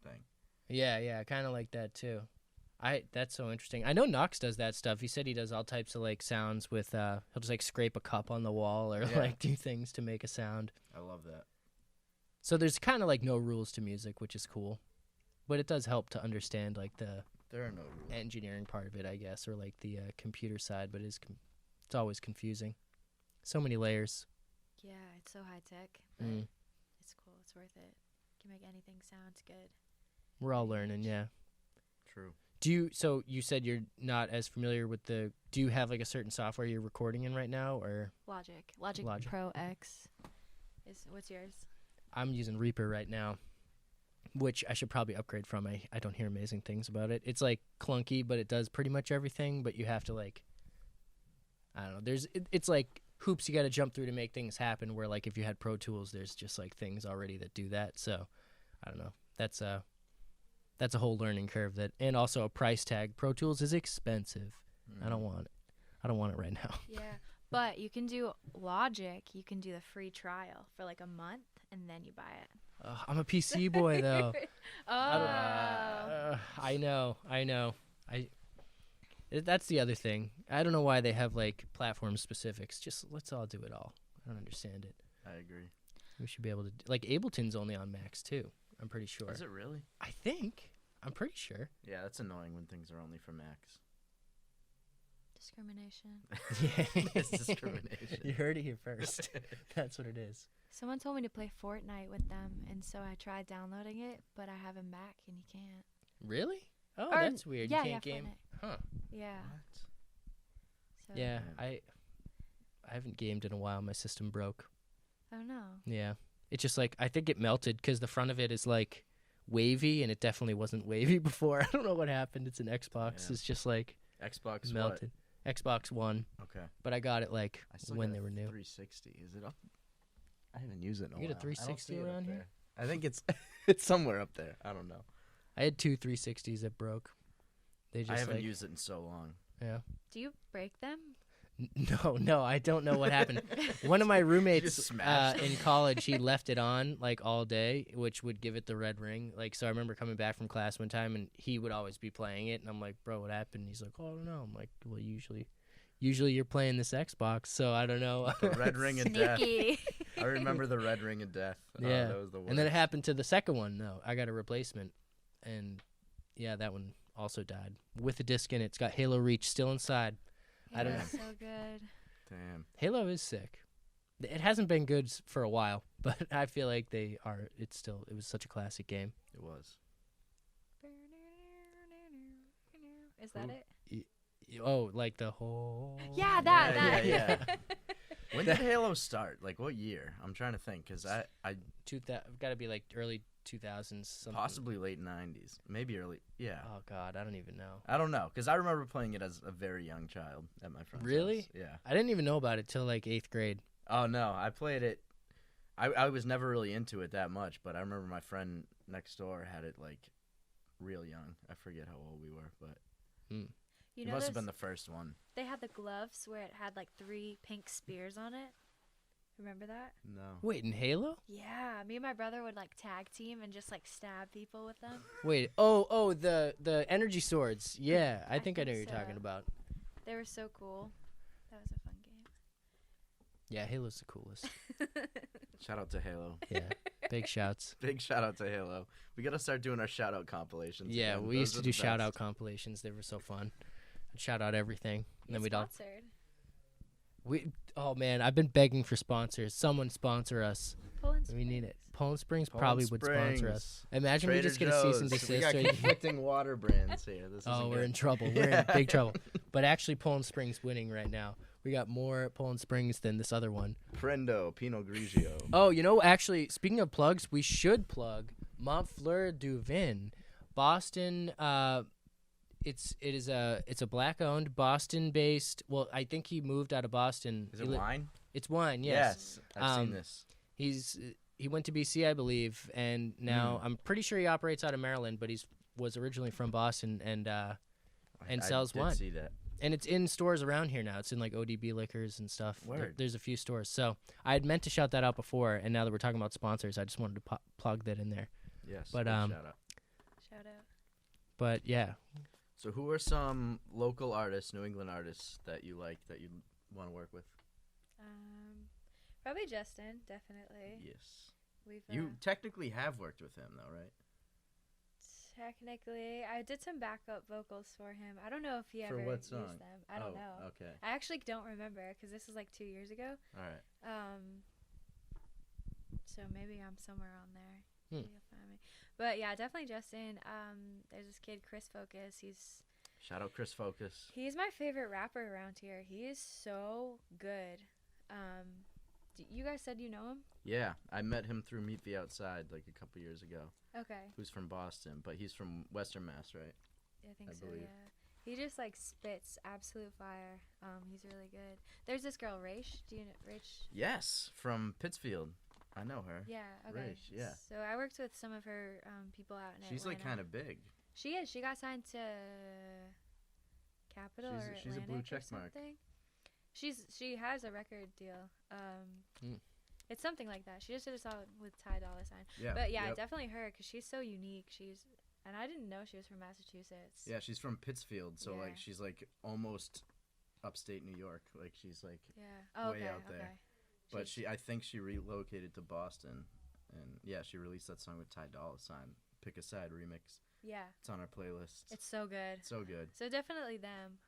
thing. Yeah, kind of like that too. That's so interesting. I know Knox does that stuff. He said he does all types of like sounds with he'll just like scrape a cup on the wall or Yeah. like do things to make a sound. I love that. So there's kind of like no rules to music, which is cool. But it does help to understand like the There are no rules. engineering part of it, I guess, or like the computer side, but it's always confusing. So many layers. Yeah, it's so high tech, but Mm. it's cool. It's worth it. Can make anything sound good. We're all learning, yeah. True. So you said you're not as familiar with do you have like a certain software you're recording in right now, or? Logic Logic. Pro X. What's yours? I'm using Reaper right now, which I should probably upgrade from. I don't hear amazing things about it. It's like clunky, but it does pretty much everything, but you have to like, I don't know. It's like hoops you got to jump through to make things happen, where like if you had Pro Tools, there's just like things already that do that. So I don't know. That's a whole learning curve, and also a price tag. Pro Tools is expensive. I don't want it. I don't want it right now. Yeah, but you can do Logic. You can do the free trial for like a month, and then you buy it. I'm a PC boy though. Oh. I know. That's the other thing. I don't know why they have like platform specifics. Just let's all do it all. I don't understand it. I agree. We should be able to like Ableton's only on Macs too. I'm pretty sure. Is it really? I think. I'm pretty sure. Yeah, that's annoying when things are only for Macs. Discrimination. Yeah. It's discrimination. You heard it here first. That's what it is. Someone told me to play Fortnite with them, and so I tried downloading it, but I have a Mac, and you can't. Really? Oh, Or- that's weird. Yeah, you can't yeah, game. Fortnite. Huh. Yeah. What? So, Yeah. Yeah. I haven't gamed in a while. My system broke. Oh no. Yeah. It's just like, I think it melted because the front of it is like wavy, and it definitely wasn't wavy before. I don't know what happened. It's an Xbox. Yeah. It's just like Xbox melted. Xbox One, What? Okay. but I got it like I still when got they a were new. 360. Is it up? I haven't used it in a You while. get a 360 I don't see it up around here? there. I think it's it's somewhere up there. I don't know. I had two 360s that broke. They just I haven't like, used it in so long. yeah. Do you break them? No, I don't know what happened. One of my roommates just smashed in college, he left it on like all day, which would give it the red ring. Like, so I remember coming back from class one time, and he would always be playing it, and I'm like, bro, what happened? He's like, oh, I don't know. I'm like, well, usually you're playing this Xbox, so I don't know. The red ring of death. Sneaky. I remember the red ring of death. Yeah. That was the worst. And then it happened to the second one. No, I got a replacement, and yeah, that one also died with a disc in it. It's got Halo Reach still inside. I don't Yeah, know. So good. Damn. Halo is sick. It hasn't been good for a while, but I feel like they are. It was such a classic game. It was. Is that it? Oh, like the whole. Yeah, that. Yeah. When did Halo start? Like what year? I'm trying to think because I got to be like early 2000s. Something. possibly late 90s, maybe early. Yeah. Oh God, I don't even know. I don't know because I remember playing it as a very young child at my friend's Really? house. Yeah. I didn't even know about it till like 8th grade. Oh no, I played it. I was never really into it that much, but I remember my friend next door had it like real young. I forget how old we were, but You it know must have those- been the first one. They had the gloves where it had like 3 pink spears on it. Remember that? No. Wait, in Halo? Yeah, me and my brother would like tag team and just like stab people with them. Wait. Oh, the energy swords. Yeah, I think I know what you're so. talking about. They were so cool. That was a fun game. Yeah, Halo's the coolest. Shout out to Halo. Yeah, big shouts. Big shout out to Halo. We gotta start doing our shout out compilations. Yeah, again. we Those used are to the do shout out best. compilations. They were so fun. I'd shout out everything, and then Get we'd all. sponsored. Oh man, I've been begging for sponsors. Someone sponsor us. Poland We need it. Springs. Poland Springs Poland probably would sponsor us. Springs. Imagine Trader we just get a cease and Joe's. We desist. got Right? conflicting water brands here. This Oh, isn't we're good. in trouble. We're in big trouble. But actually, Poland Springs winning right now. We got more Poland Springs than this other one. Prendo, Pinot Grigio. Oh, you know, actually, speaking of plugs, we should plug Montfleur du Vin, Boston. It's a black-owned, Boston-based. Well, I think he moved out of Boston. Is it wine? It's wine. Yes. I've seen this. He went to BC, I believe, and now I'm pretty sure he operates out of Maryland, but was originally from Boston and sells I wine. did see that. And it's in stores around here now. It's in like ODB liquors and stuff. Word. There's a few stores. So I had meant to shout that out before, and now that we're talking about sponsors, I just wanted to plug that in there. Yes. But, big um, shout out. Shout out. But yeah, So who are some local artists, New England artists that you like that you want to work with? Probably Justin, definitely. Yes. We've You technically have worked with him though, right? technically I did some backup vocals for him. I don't know if he For ever what used song? them. I don't know. Okay. I actually don't remember because this was like 2 years ago. All right. So maybe I'm somewhere on there. Hmm. Maybe you'll find me. But yeah, definitely Justin. There's this kid Chris Focus. Shout out Chris Focus. He's my favorite rapper around here. He is so good. You guys said you know him? Yeah, I met him through Meet the Outside like a couple years ago. Okay. Who's from Boston, but he's from Western Mass, right? I think I so, believe. yeah. He just like spits absolute fire. He's really good. There's this girl, Raish. Do you know Raish? Yes, from Pittsfield. I know her. Yeah, okay. Raish, yeah. So I worked with some of her people out in She's like Atlanta. kind of big. She is. She got signed to Capital or She's a Atlantic blue or check mark. something. She has a record deal. It's something like that. She just did a song with Ty Dolla $ign. Yeah. But yeah, yep. definitely her because she's so unique. And I didn't know she was from Massachusetts. Yeah, she's from Pittsfield, so Yeah. like she's like almost upstate New York. Like she's like Yeah. Oh, way okay. out there. Okay. But I think she relocated to Boston, and yeah, she released that song with Ty Dolla $ign, "Pick a Side" remix. Yeah. It's on our playlist. It's so good. so good. So definitely them.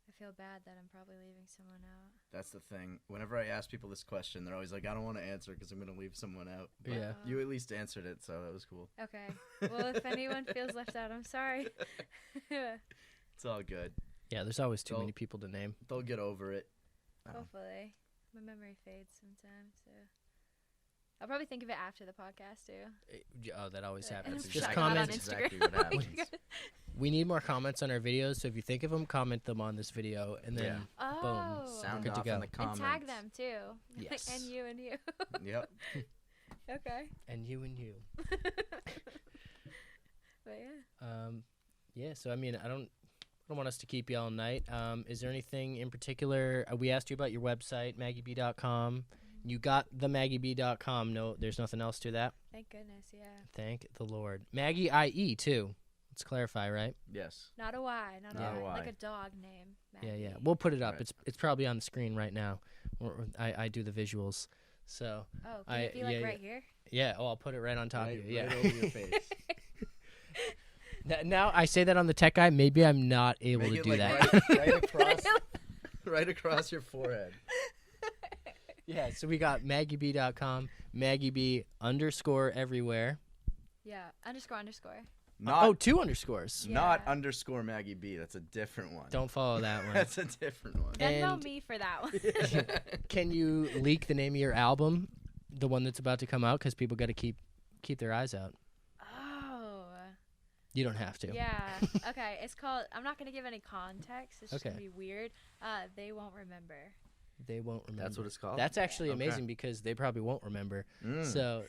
I feel bad that I'm probably leaving someone out. That's the thing. Whenever I ask people this question, they're always like, "I don't want to answer because I'm gonna leave someone out." But Yeah. you at least answered it, so that was cool. Okay. Well, if anyone feels left out, I'm sorry. It's all good. yeah. There's always too Don't- many people to name. They'll get over it. Hopefully. My memory fades sometimes, so I'll probably think of it after the podcast too. Oh, that always And happens. I'm Just sorry, not on comment. That's Instagram. exactly what happens. We need more comments on our videos, so if you think of them, comment them on this video, and then Oh. Sound Good to off go. in the And comments. tag them too. Yes. and you and you. Yep. Okay. and you. But yeah. Yeah. So I mean, I don't want us to keep you all night. Is there anything in particular? We asked you about your website, MaggieB.com. You got the MaggieB.com. No, there's nothing else to that. Thank goodness, yeah. Thank the Lord. Maggie IE too. Let's clarify, right? Yes. Not a Y, not Not a a Y. Y. Like a dog name. Yeah, yeah. Maggie. We'll put it up. Right. It's probably on the screen right now. I do the visuals. So Oh, can it be like right here? yeah. Oh, I'll put it right on top Right, of you. Yeah. right over your face. Now I say that on the tech guy. Maybe I'm not able Make to it do like that. right across, right across your forehead. Yeah, so we got MaggieB.com, Maggie B _ everywhere. Yeah. Underscore. Not, 2 underscores. not Yeah. underscore Maggie B. That's a different one. Don't follow that one. That's a different one. Venmo And- me for that one. Can you leak the name of your album, the one that's about to come out, because people got to keep their eyes out? Oh. You don't have to. Yeah. Okay. It's called. I'm not gonna give any context. It's just Okay. gonna be weird. They won't remember. They won't remember. That's what it's called? That's actually Okay. amazing because they probably won't remember. Mm. So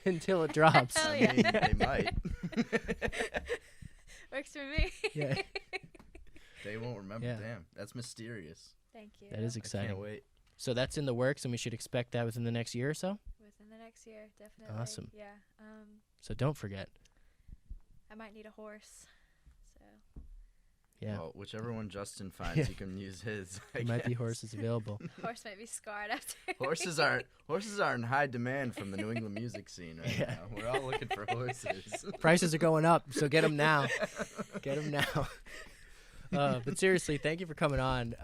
until it drops. Hell I yeah. mean, they might. Works for me. Yeah. They won't remember. Yeah. Damn, that's mysterious. Thank you. That is I exciting. can't wait. So that's in the works, and we should expect that within the next year or so. Within the next year, definitely. Awesome. Yeah. So don't forget. I might need a horse. So. Yeah, Well, whichever one Justin finds, Yeah. you can use his. I there might be guess. horses available. Horse might be scarred after. Horses are in high demand from the New England music scene right Yeah. now. We're all looking for horses. Prices are going up, so get them now. Get them now. But seriously, thank you for coming on.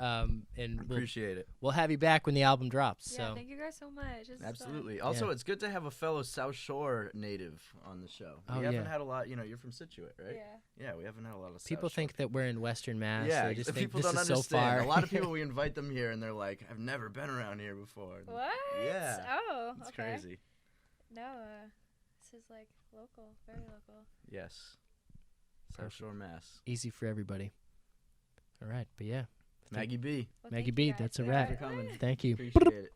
And Appreciate it. we'll have you back when the album drops. Yeah. So Thank you guys so much. This is fun. Absolutely. Also, it's good to have a fellow South Shore native on the show. Oh, We haven't yeah. had a lot. You're from Situate, right? Yeah. Yeah, we haven't had a lot of. people South Shore. think that we're in Western Mass. Yeah, they just think people this don't is so understand. far. A lot of people, we invite them here, and they're like, "I've never been around here before." What? Yeah. Oh. It's okay. crazy. No. This is like local, very local. Yes. South Perfect. Shore, Mass. Easy for everybody. All right, but yeah, Maggie B. Well, Maggie thank B, you guys that's a for wrap. Thanks for coming. Thank you. Appreciate it.